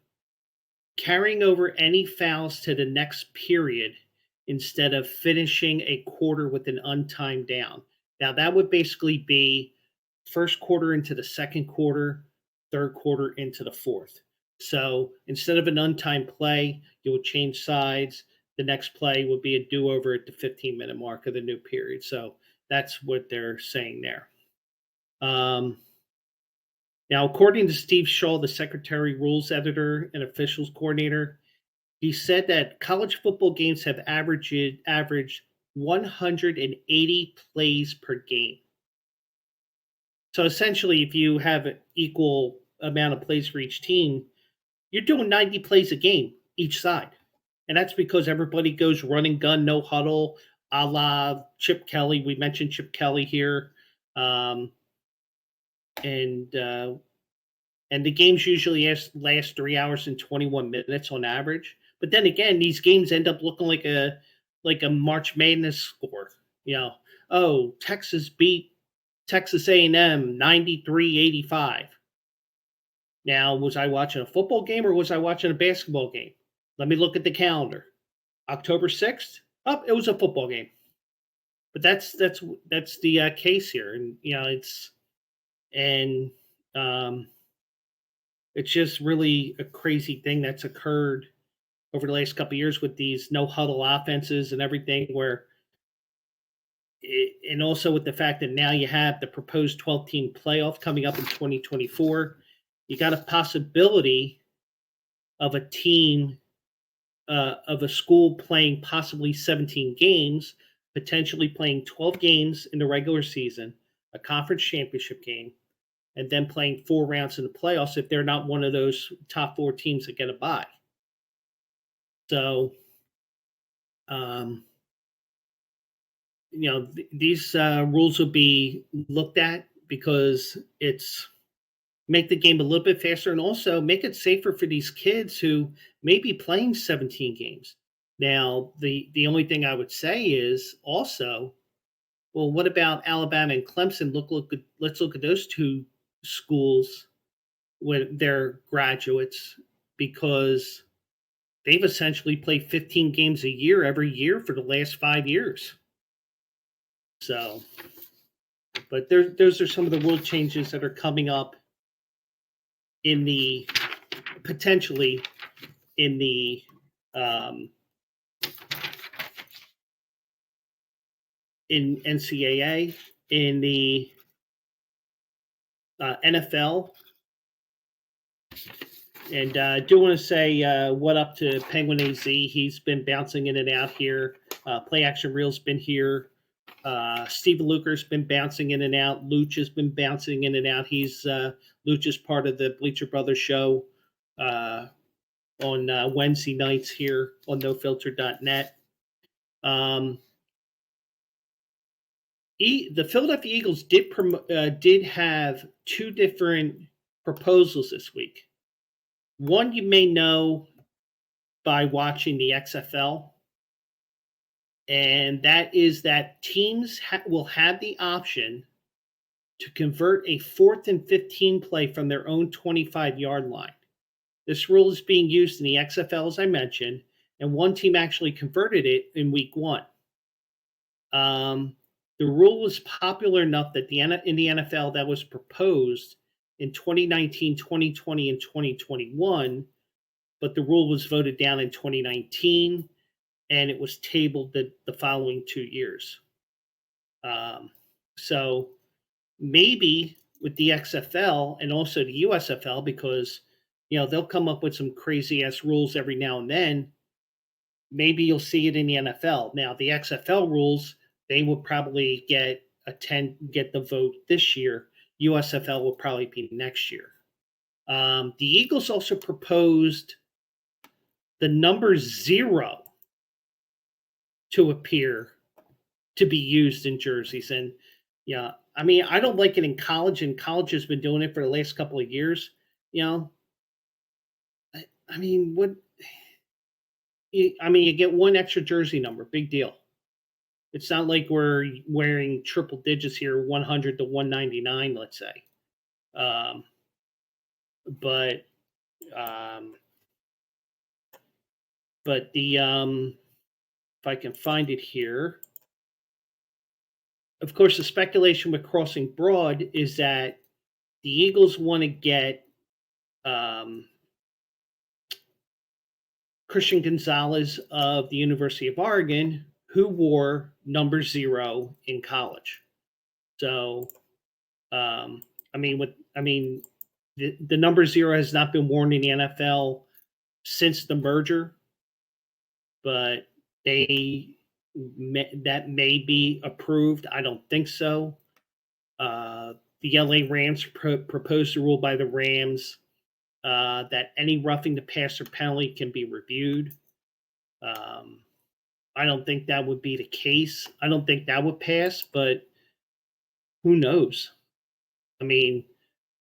carrying over any fouls to the next period instead of finishing a quarter with an untimed down. Now, that would basically be first quarter into the second quarter, third quarter into the fourth. So instead of an untimed play, you would change sides. The next play would be a do-over at the 15-minute mark of the new period. So that's what they're saying there. Now, according to Steve Shaw, the secretary, rules editor, and officials coordinator, he said that college football games have averaged 180 plays per game. So essentially, if you have an equal amount of plays for each team, you're doing 90 plays a game each side. And that's because everybody goes run and gun, no huddle, a la Chip Kelly. We mentioned Chip Kelly here. And the games usually last 3 hours and 21 minutes on average. But then again, these games end up looking like a March Madness score. Texas beat Texas A&M 93-85. Now, was I watching a football game or was I watching a basketball game? Let me look at the calendar. October 6th? Oh, it was a football game. But that's the case here, and it's just really a crazy thing that's occurred over the last couple of years with these no huddle offenses and everything, and also with the fact that now you have the proposed 12-team playoff coming up in 2024. You got a possibility of a team, of a school playing possibly 17 games, potentially playing 12 games in the regular season, a conference championship game, and then playing 4 rounds in the playoffs if they're not one of those top 4 teams that get a bye. So, these rules will be looked at because it's make the game a little bit faster and also make it safer for these kids who may be playing 17 games. Now, the only thing I would say is also, well, what about Alabama and Clemson? Let's look at those 2 schools with their graduates, because they've essentially played 15 games a year every year for the last 5 years. So, but those are some of the rule changes that are coming up potentially in the in NCAA, in the NFL. And I do want to say what up to Penguin AZ. He's been bouncing in and out here. Play Action Reel's been here. Steve Luker's been bouncing in and out. Luch has been bouncing in and out. Luch is part of the Bleacher Brothers show on Wednesday nights here on NoFilter.net. The Philadelphia Eagles did have 2 different proposals this week. One you may know by watching the XFL. and that is that teams will have the option to convert a 4th and 15 play from their own 25-yard line. This rule is being used in the XFL, as I mentioned, and one team actually converted it in week 1. The rule was popular enough that in the NFL that was proposed in 2019, 2020, and 2021, but the rule was voted down in 2019, and it was tabled the following 2 years. So maybe with the XFL and also the USFL, because they'll come up with some crazy ass rules every now and then. Maybe you'll see it in the NFL. Now the XFL rules, they will probably get the vote this year. USFL will probably be next year. The Eagles also proposed the number 0 to appear to be used in jerseys. And I mean, I don't like it in college, and college has been doing it for the last couple of years. I mean, you get one extra jersey number, big deal. It's not like we're wearing triple digits here, 100 to 199, let's say. But the if I can find it here, of course, the speculation with crossing broad is that the Eagles want to get Christian Gonzalez of the University of Oregon, who wore number 0 in college. So, the number 0 has not been worn in the NFL since the merger, but that may be approved. I don't think so. The LA Rams proposed a rule by the Rams that any roughing the passer penalty can be reviewed. I don't think that would be the case. I don't think that would pass, but who knows? I mean,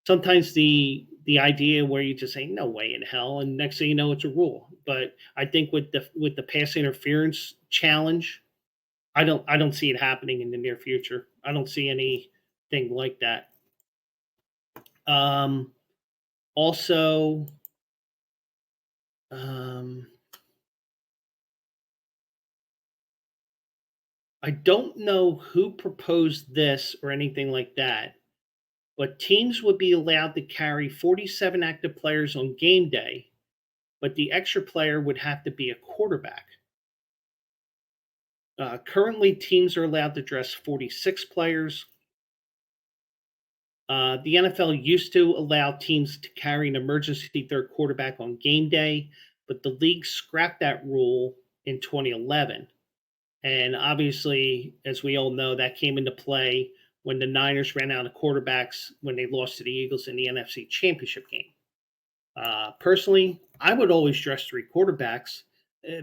sometimes the idea where you just say no way in hell, and next thing you know, it's a rule. But I think with the pass interference challenge, I don't see it happening in the near future. I don't see anything like that. Also, I don't know who proposed this or anything like that, but teams would be allowed to carry 47 active players on game day, but the extra player would have to be a quarterback. Currently, teams are allowed to dress 46 players. The NFL used to allow teams to carry an emergency third quarterback on game day, but the league scrapped that rule in 2011. And obviously, as we all know, that came into play when the Niners ran out of quarterbacks when they lost to the Eagles in the NFC Championship game. Personally, I would always dress 3 quarterbacks.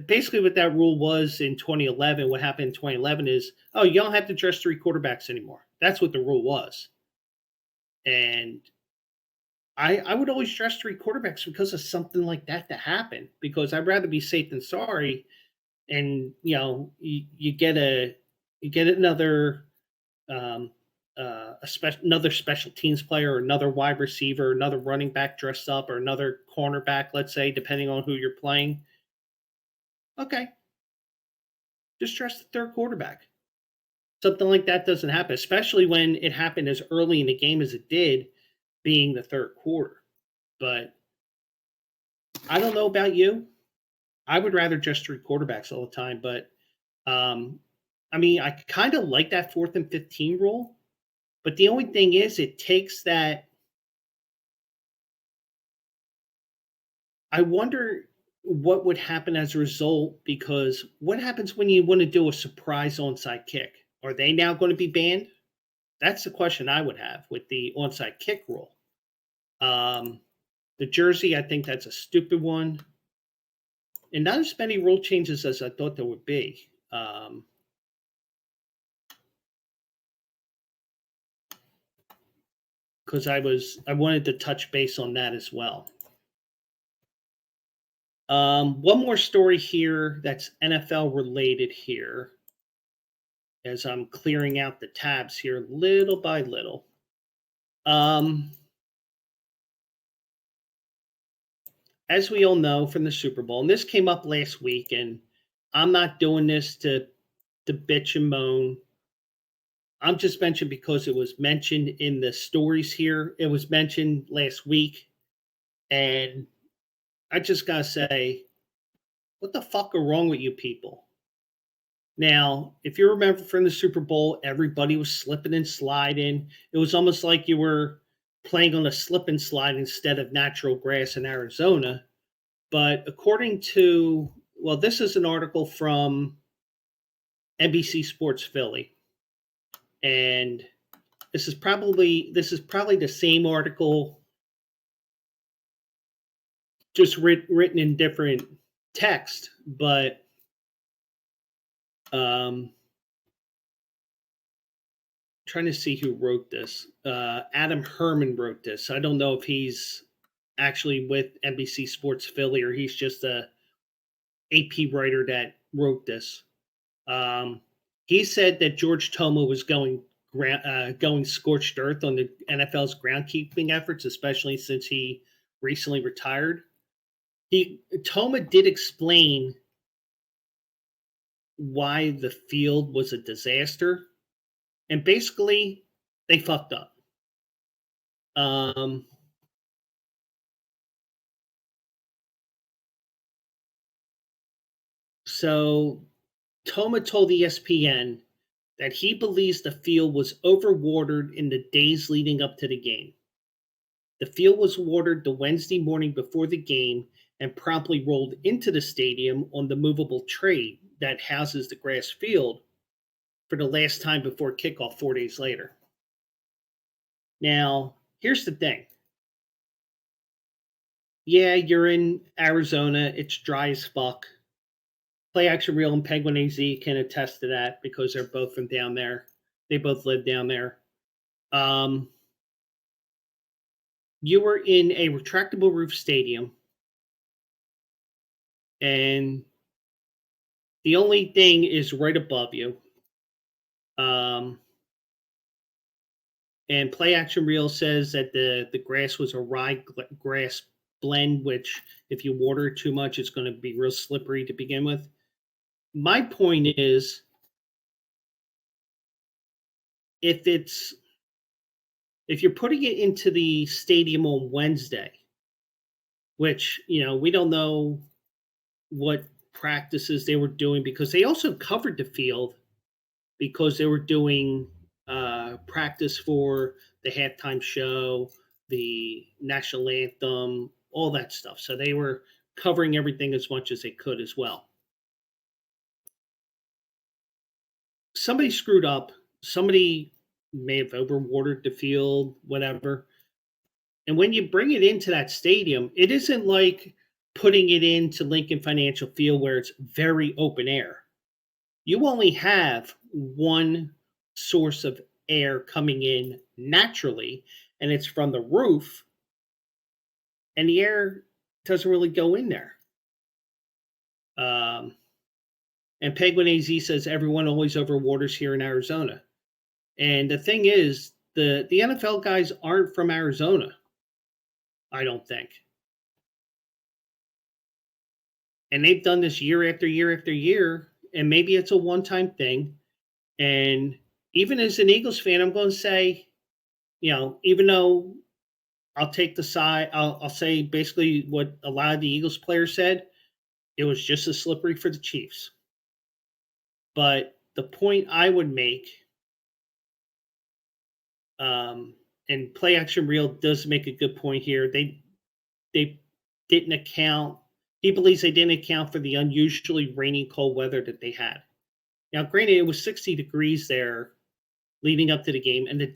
Basically, what that rule was in 2011, what happened in 2011 is, you don't have to dress 3 quarterbacks anymore. That's what the rule was. And I would always dress 3 quarterbacks because of something like that to happen, because I'd rather be safe than sorry. And you get another another special teams player, or another wide receiver, another running back dressed up, or another cornerback, let's say, depending on who you're playing. Okay, just dress the third quarterback. Something like that doesn't happen, especially when it happened as early in the game as it did, being the third quarter. But I don't know about you. I would rather just 3 quarterbacks all the time. But, I kind of like that 4th and 15 rule. But the only thing is, it takes that. I wonder what would happen as a result, because what happens when you want to do a surprise onside kick? Are they now going to be banned? That's the question I would have with the onside kick rule. The jersey, I think that's a stupid one. And not as many rule changes as I thought there would be. Because I wanted to touch base on that as well. One more story here that's NFL related here. as I'm clearing out the tabs here little by little. As we all know from the Super Bowl, and this came up last week, and I'm not doing this to bitch and moan. I'm just mentioning because it was mentioned in the stories here. It was mentioned last week, and I just gotta say, what the fuck are wrong with you people? Now, if you remember from the Super Bowl, everybody was slipping and sliding. It was almost like you were playing on a slip and slide instead of natural grass in Arizona. But according to, well, this is an article from NBC Sports Philly. And this is probably the same article, just written in different text, but trying to see who wrote this. Adam Herman wrote this. I don't know if he's actually with NBC Sports Philly or he's just a AP writer that wrote this. He said that George Toma was going scorched earth on the NFL's groundkeeping efforts, especially since he recently retired. Toma did explain why the field was a disaster, and basically they fucked up. So Toma told ESPN that he believes the field was overwatered in the days leading up to the game. The field was watered the Wednesday morning before the game and promptly rolled into the stadium on the movable tray that houses the grass field for the last time before kickoff 4 days later. Now, here's the thing. Yeah, you're in Arizona. It's dry as fuck. Play Action Reel and Penguin AZ can attest to that because they're both from down there. They both live down there. You were in a retractable roof stadium, and the only thing is right above you. And Play Action Reel says that the grass was a rye grass blend, which if you water it too much, it's going to be real slippery to begin with. My point is, if you're putting it into the stadium on Wednesday, which, we don't know what practices they were doing because they also covered the field because they were doing practice for the halftime show, the national anthem, all that stuff. So they were covering everything as much as they could as well. Somebody screwed up. Somebody may have overwatered the field, whatever. And when you bring it into that stadium, it isn't like putting it into Lincoln Financial Field where it's very open air. You only have one source of air coming in naturally, and it's from the roof, and the air doesn't really go in there. And Penguin AZ says everyone always overwaters here in Arizona. And the thing is, the NFL guys aren't from Arizona, I don't think. And they've done this year after year after year, and maybe it's a one-time thing. And even as an Eagles fan, I'm going to say, even though I'll take the side, I'll say basically what a lot of the Eagles players said, it was just as slippery for the Chiefs. But the point I would make, and Play Action Reel does make a good point here, they didn't account, he believes they didn't account for the unusually rainy, cold weather that they had. Now, granted, it was 60 degrees there leading up to the game, and the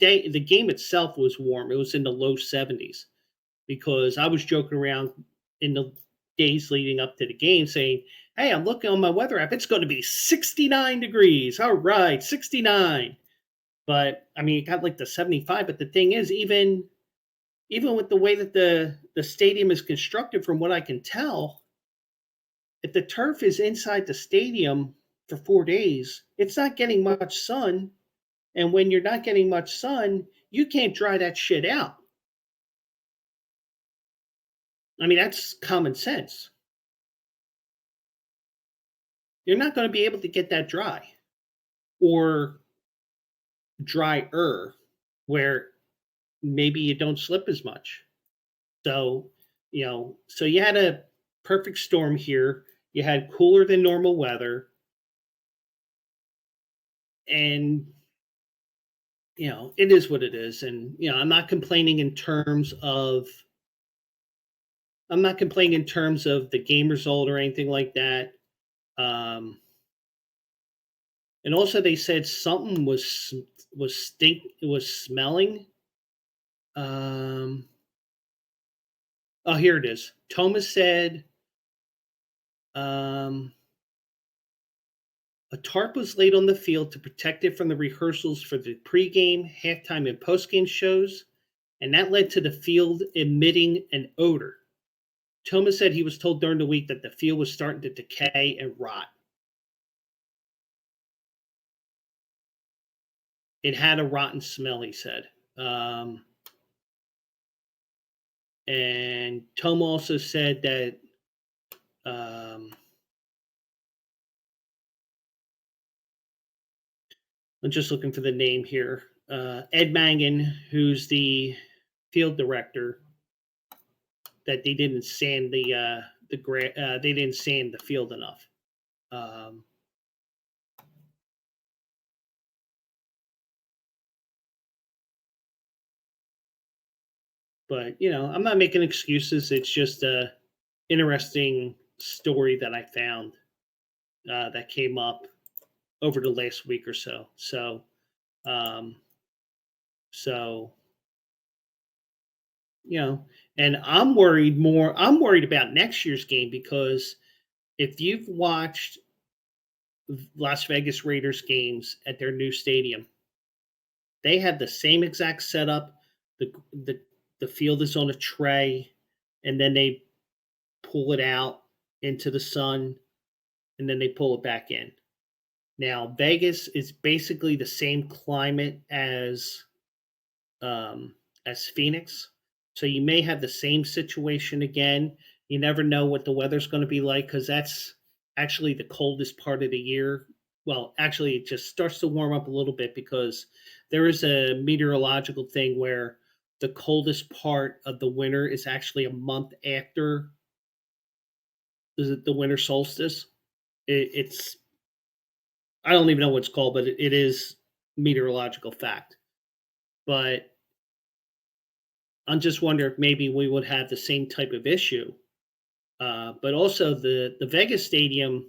game itself was warm. It was in the low 70s because I was joking around in the days leading up to the game saying, hey, I'm looking on my weather app. It's going to be 69 degrees. All right, 69. But, I mean, it got like the 75. But the thing is, even with the way that the stadium is constructed, from what I can tell, if the turf is inside the stadium, for 4 days, it's not getting much sun. And when you're not getting much sun, you can't dry that shit out. I mean, that's common sense. You're not going to be able to get that dry or drier where maybe you don't slip as much. So, so you had a perfect storm here. You had cooler than normal weather. And, it is what it is. And, I'm not complaining in terms of the game result or anything like that. And also they said something was smelling. Oh, here it is. Thomas said a tarp was laid on the field to protect it from the rehearsals for the pregame, halftime, and postgame shows, and that led to the field emitting an odor. Thomas said he was told during the week that the field was starting to decay and rot. It had a rotten smell, he said. And Tom also said that I'm just looking for the name here. Ed Mangan, who's the field director, that they didn't sand they didn't sand the field enough. But I'm not making excuses. It's just a interesting story that I found that came up over the last week or so. So, and I'm worried about next year's game, because if you've watched Las Vegas Raiders games at their new stadium, they have the same exact setup. The field is on a tray, and then they pull it out into the sun, and then they pull it back in. Now, Vegas is basically the same climate as Phoenix, so you may have the same situation again. You never know what the weather's going to be like, because that's actually the coldest part of the year. Well, actually, it just starts to warm up a little bit, because there is a meteorological thing where the coldest part of the winter is actually a month after the winter solstice. It's I don't even know what it's called, but it is meteorological fact. But I'm just wondering if maybe we would have the same type of issue. But also the Vegas stadium,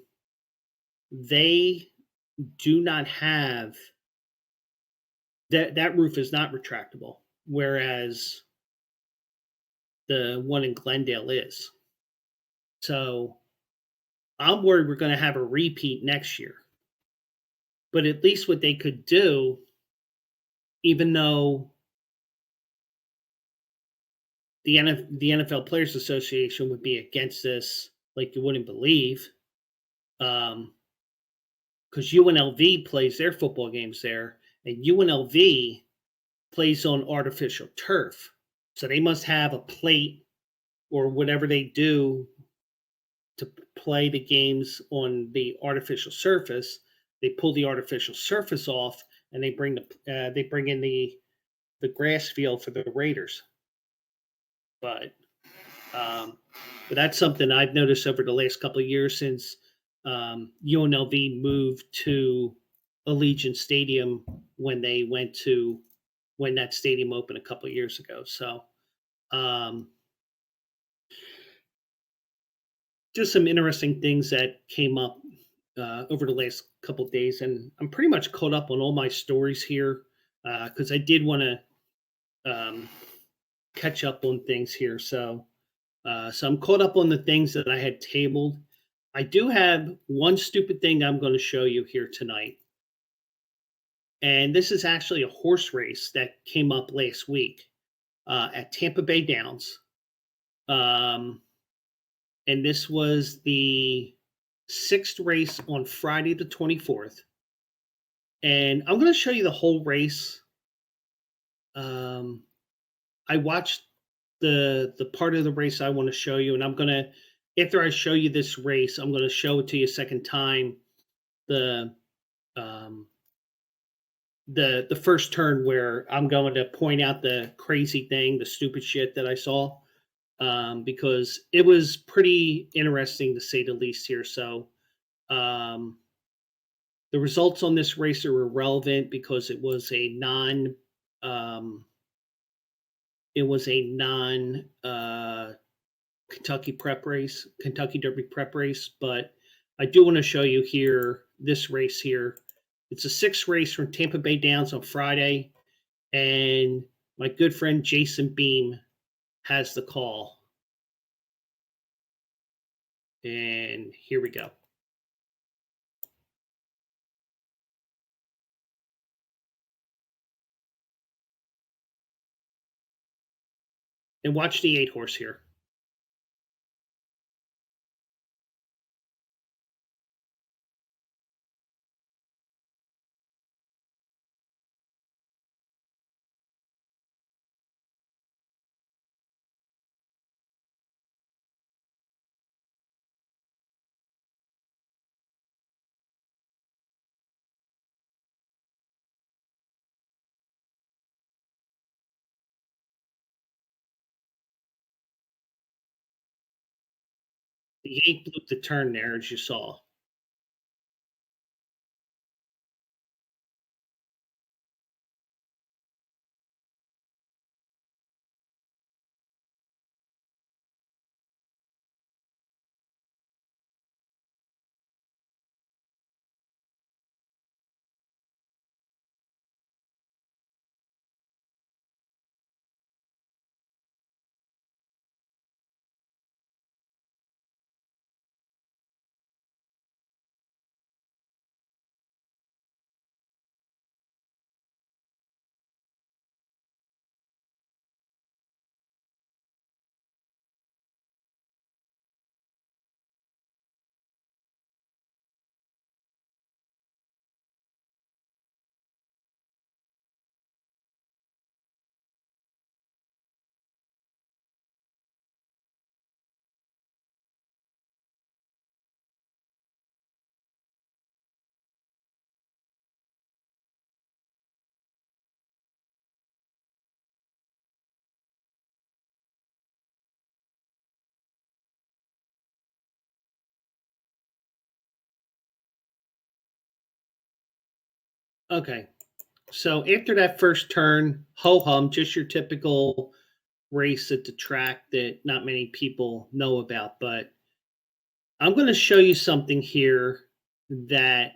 they do not have that roof is not retractable, whereas the one in Glendale is. So I'm worried we're going to have a repeat next year. But at least what they could do, even though the NFL Players Association would be against this like you wouldn't believe, because UNLV plays their football games there, and UNLV plays on artificial turf. So they must have a plate or whatever they do to play the games on the artificial surface. They pull the artificial surface off, and they bring in the grass field for the Raiders. But that's something I've noticed over the last couple of years since UNLV moved to Allegiant Stadium when that stadium opened a couple of years ago. So just some interesting things that came up over the last couple of days, and I'm pretty much caught up on all my stories here because I did want to catch up on things here. So I'm caught up on the things that I had tabled. I do have one stupid thing I'm going to show you here tonight. And this is actually a horse race that came up last week at Tampa Bay Downs. And this was the sixth race on Friday the 24th. And I'm going to show you the whole race. I watched the part of the race I want to show you, and I'm going to, after I show you this race, I'm going to show it to you a second time. The first turn where I'm going to point out the crazy thing, the stupid shit that I saw, because it was pretty interesting to say the least here. So the results on this race are irrelevant because it was a non Kentucky prep race, Kentucky Derby prep race. But I do want to show you here this race here. It's a sixth race from Tampa Bay Downs on Friday, and my good friend Jason Beam has the call. And here we go. And watch the 8 horse here. The 8 blew the turn there, as you saw. Okay, so after that first turn, ho-hum, just your typical race at the track that not many people know about. But I'm going to show you something here that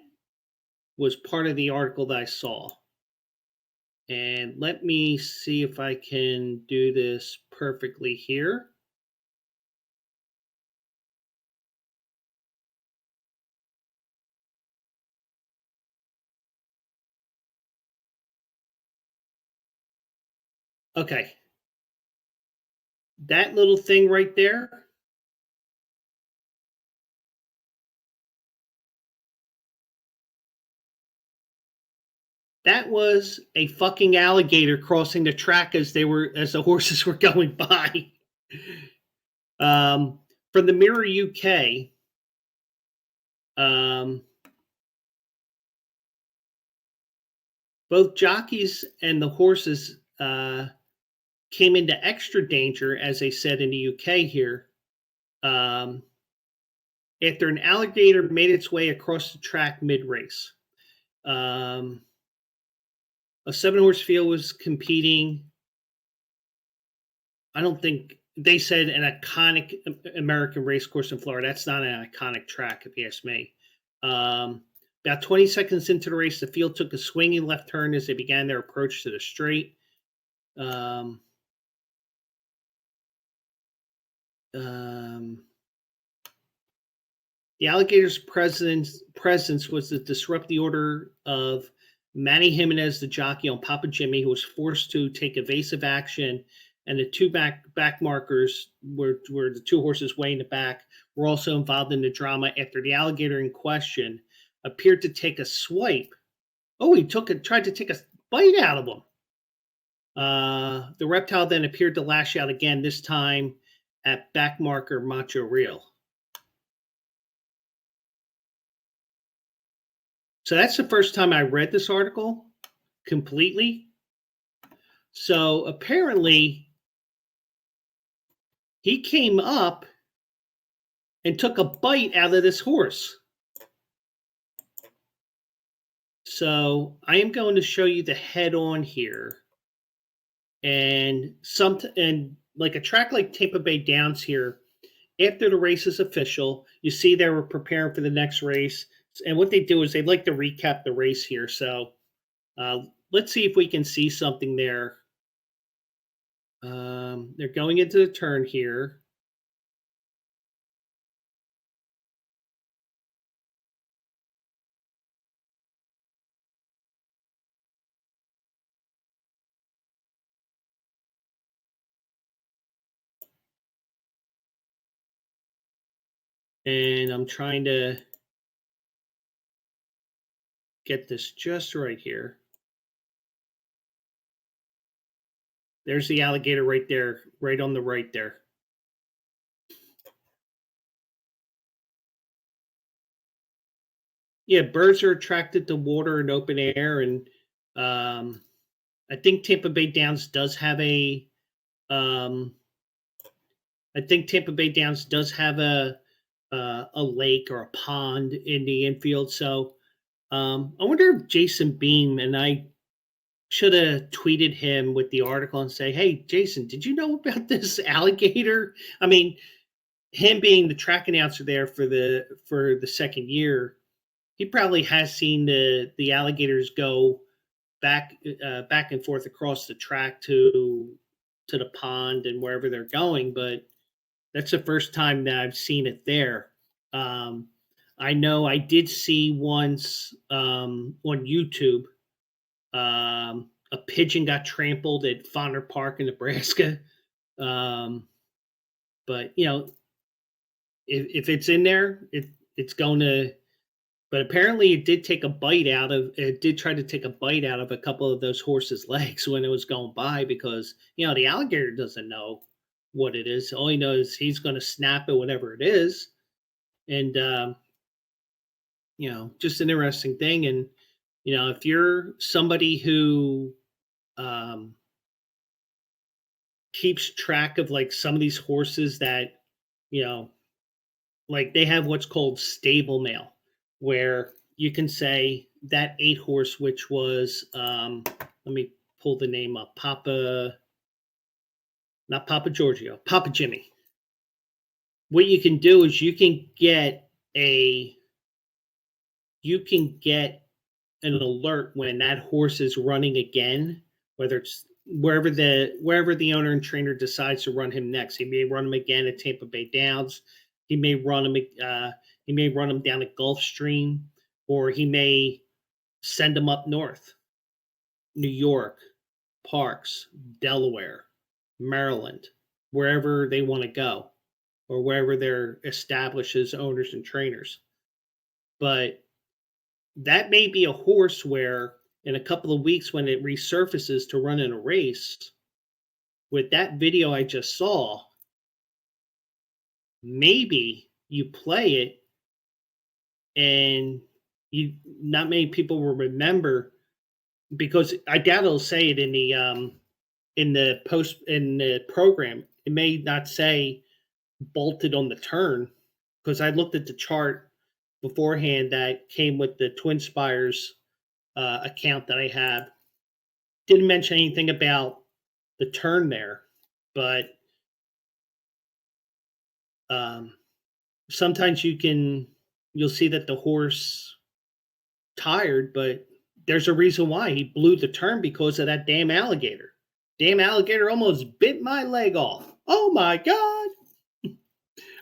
was part of the article that I saw. And let me see if I can do this perfectly here. Okay. That little thing right there, that was a fucking alligator crossing the track as the horses were going by. From the Mirror UK, both jockeys and the horses came into extra danger, as they said in the UK here, after an alligator made its way across the track mid-race. A 7-horse field was competing. I don't think they said an iconic American race course in Florida. That's not an iconic track, if you ask me. About 20 seconds into the race, the field took a swinging left turn as they began their approach to the straight. The alligator's presence was to disrupt the order of Manny Jimenez, the jockey on Papa Jimmy, who was forced to take evasive action and the two back markers were the two horses way in the back were also involved in the drama after the alligator in question appeared to take a swipe. Oh, he tried to take a bite out of him. The reptile then appeared to lash out again, this time at back marker Macho Real. So that's the first time I read this article completely. So apparently he came up and took a bite out of this horse. So I am going to show you the head on here. And like a track like Tampa Bay Downs here, after the race is official, you see they were preparing for the next race. And what they do is they like to recap the race here. So let's see if we can see something there. They're going into the turn here. And I'm trying to get this just right here. There's the alligator right there, right on the right there. Yeah, birds are attracted to water and open air, and I think Tampa Bay Downs does have a lake or a pond in the infield. So I wonder if Jason Beam, and I should have tweeted him with the article and say, hey, Jason, did you know about this alligator? I mean, him being the track announcer there for the second year, he probably has seen the alligators go back and forth across the track to the pond and wherever they're going, but that's the first time that I've seen it there. I know I did see once on YouTube, a pigeon got trampled at Fauner Park in Nebraska. But you know, if it's in there, it's going to. But apparently, it did try to take a bite out of a couple of those horses' legs when it was going by, because you know the alligator doesn't know what it is. All he knows, he's going to snap at whatever it is, and you know, just an interesting thing. And you know, if you're somebody who keeps track of like some of these horses that, you know, like they have what's called stable mail, where you can say that 8 horse, which was, let me pull the name up, not Papa Giorgio, Papa Jimmy. What you can do is you can get an alert when that horse is running again, whether it's wherever the owner and trainer decides to run him next. He may run him again at Tampa Bay Downs. He may run him down at Gulfstream, or he may send him up north, New York, Parks, Delaware, Maryland, wherever they want to go, or wherever they're established as owners and trainers. But that may be a horse where in a couple of weeks when it resurfaces to run in a race, with that video I just saw, maybe you play it and not many people will remember, because I doubt it'll say it in the program. It may not say bolted on the turn, because I looked at the chart beforehand that came with the Twin Spires account that I have. Didn't mention anything about the turn there, but sometimes you'll see that the horse tired, but there's a reason why he blew the turn, because of that damn alligator. Damn alligator almost bit my leg off. Oh my God.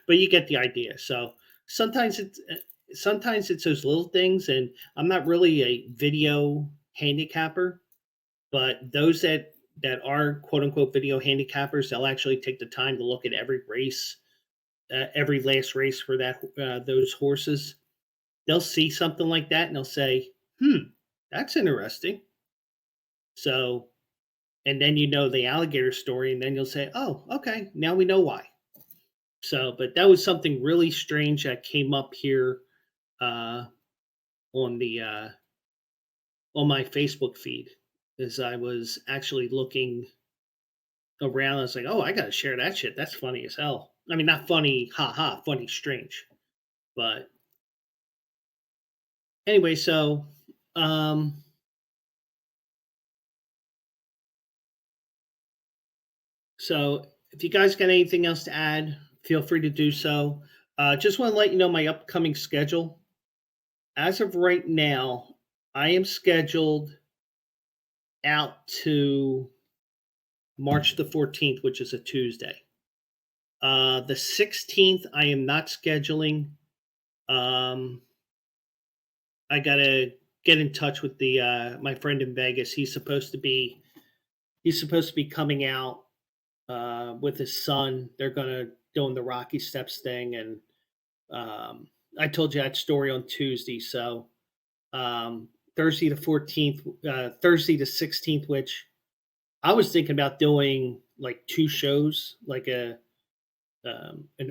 But you get the idea. So sometimes it's those little things, and I'm not really a video handicapper, but those that that are quote unquote video handicappers, they'll actually take the time to look at every race, every last race for those horses. They'll see something like that and they'll say, that's interesting. So, and then the alligator story, and then you'll say, oh, okay, now we know why. So, but that was something really strange that came up here on my Facebook feed as I was actually looking around. I was like, oh, I got to share that shit. That's funny as hell. I mean, not funny, haha, funny, strange. But anyway, so if you guys got anything else to add, feel free to do so. Just want to let you know my upcoming schedule. As of right now, I am scheduled out to March the 14th, which is a Tuesday. The 16th, I am not scheduling. I gotta get in touch with my friend in Vegas. He's supposed to be coming out with his son. They're gonna doing the Rocky Steps thing, and I told you that story on Tuesday. So Thursday the 14th, Thursday the 16th, which I was thinking about doing like 2 shows, like an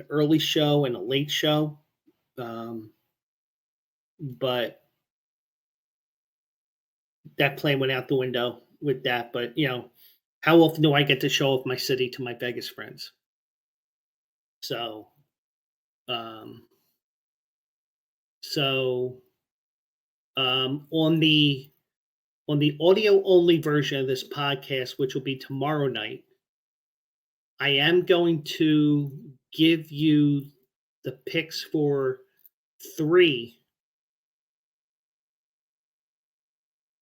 early show and a late show. But that plan went out the window with that. But, how often do I get to show off my city to my Vegas friends? So, on the audio only version of this podcast, which will be tomorrow night, I am going to give you the picks for 3.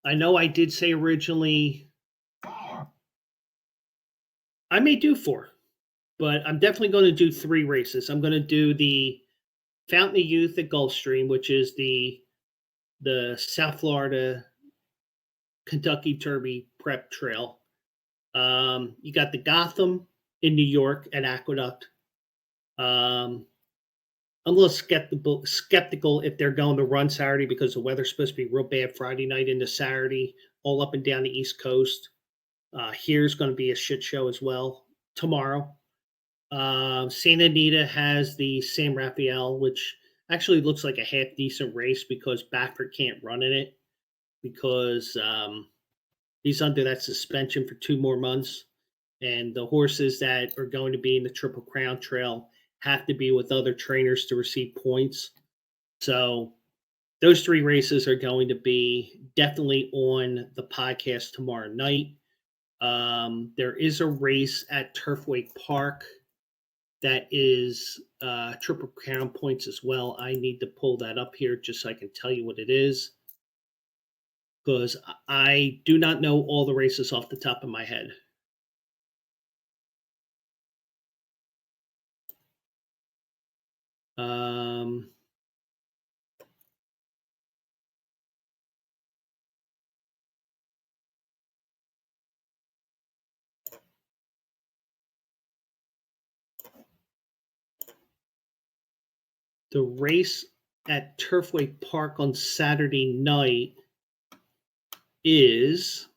I know I did say originally I may do 4, but I'm definitely going to do 3 races. I'm going to do the Fountain of Youth at Gulfstream, which is the South Florida Kentucky Derby prep trail. You got the Gotham in New York at Aqueduct. I'm a little skeptical if they're going to run Saturday because the weather's supposed to be real bad Friday night into Saturday, all up and down the East Coast. Here's going to be a shit show as well tomorrow. Santa Anita has the San Rafael, which actually looks like a half decent race because Baffert can't run in it because he's under that suspension for 2 more months. And the horses that are going to be in the Triple Crown Trail have to be with other trainers to receive points. So those 3 races are going to be definitely on the podcast tomorrow night. There is a race at Turfway Park that is Triple Crown points as well. I need to pull that up here just so I can tell you what it is, because I do not know all the races off the top of my head. The race at Turfway Park on Saturday night is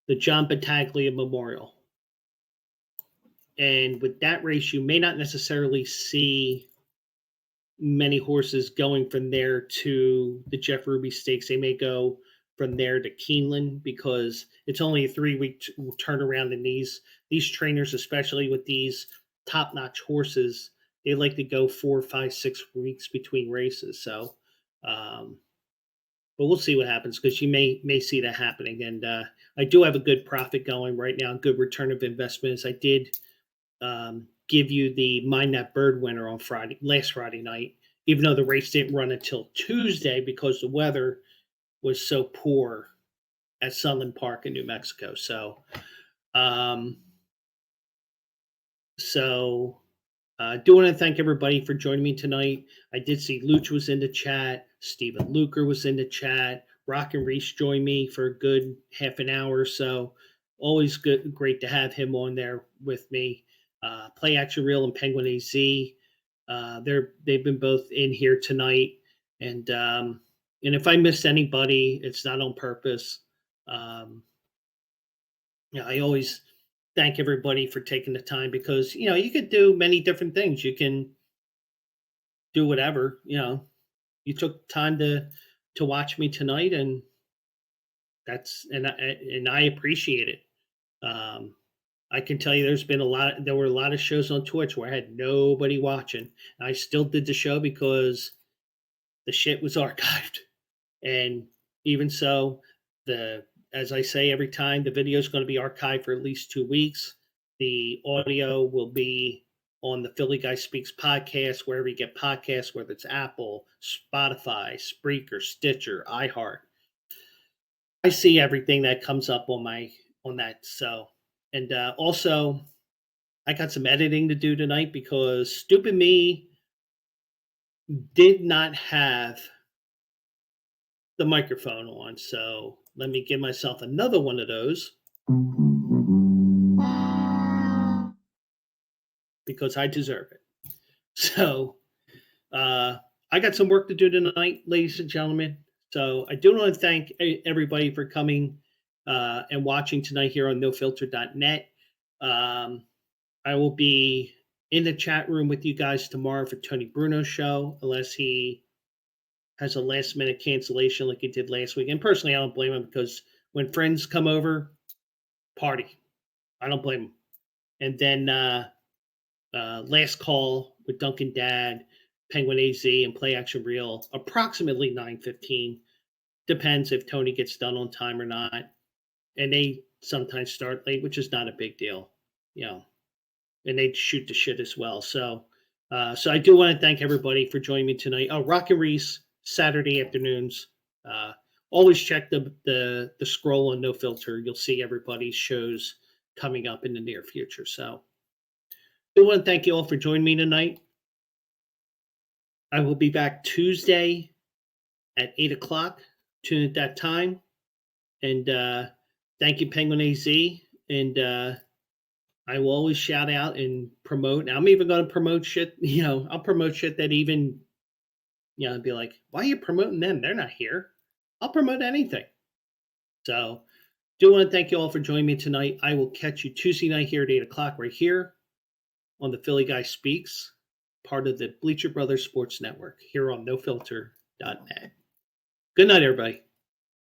the John Battaglia Memorial. And with that race, you may not necessarily see many horses going from there to the Jeff Ruby Stakes. They may go from there to Keeneland because it's only a 3-week turnaround. And these trainers, especially with these top-notch horses, they like to go 4, 5, 6 weeks between races. So, but we'll see what happens because you may see that happening. And I do have a good profit going right now, good return of investments. I did give you the Mind That Bird winner on last Friday night, even though the race didn't run until Tuesday because the weather was so poor at Sunland Park in New Mexico. So, do want to thank everybody for joining me tonight. I did see Luch was in the chat. Stephen Luker was in the chat. Rockin Reese join me for a good half an hour or so. Always great to have him on there with me. Play Action Reel and Penguin AZ. They've been both in here tonight, and if I missed anybody, it's not on purpose. I always thank everybody for taking the time because you could do many different things. You can do whatever. You took time to watch me tonight, and I appreciate it. I can tell you there were a lot of shows on Twitch where I had nobody watching. I still did the show because the shit was archived. And even so, as I say every time, the video is going to be archived for at least 2 weeks. The audio will be on the Philly Guy Speaks podcast, wherever you get podcasts, whether it's Apple, Spotify, Spreaker, Stitcher, iHeart. I see everything that comes up on that. So, and also, I got some editing to do tonight because Stupid Me did not have the microphone on. So let me give myself another one of those because I deserve it. So I got some work to do tonight, ladies and gentlemen. So I do want to thank everybody for coming and watching tonight here on NoFilter.net. I will be in the chat room with you guys tomorrow for Tony Bruno's show, unless he has a last-minute cancellation like he did last week. And personally, I don't blame him because when friends come over, party. I don't blame him. And then last call with Duncan Dad, Penguin AZ, and Play Action Reel, approximately 9:15. Depends if Tony gets done on time or not. And they sometimes start late, which is not a big deal, and they shoot the shit as well. So I do want to thank everybody for joining me tonight. Oh, Rockin Reese, Saturday afternoons. Always check the scroll on No Filter. You'll see everybody's shows coming up in the near future. So I do want to thank you all for joining me tonight. I will be back Tuesday at 8 o'clock. Tune at that time. And thank you, Penguin AZ. And I will always shout out and promote. Now, I'm even going to promote shit. I'll promote shit that even, be like, why are you promoting them? They're not here. I'll promote anything. So, do want to thank you all for joining me tonight. I will catch you Tuesday night here at 8 o'clock right here on the Philly Guy Speaks, part of the Bleacher Brothers Sports Network here on NoFilter.net. Good night, everybody.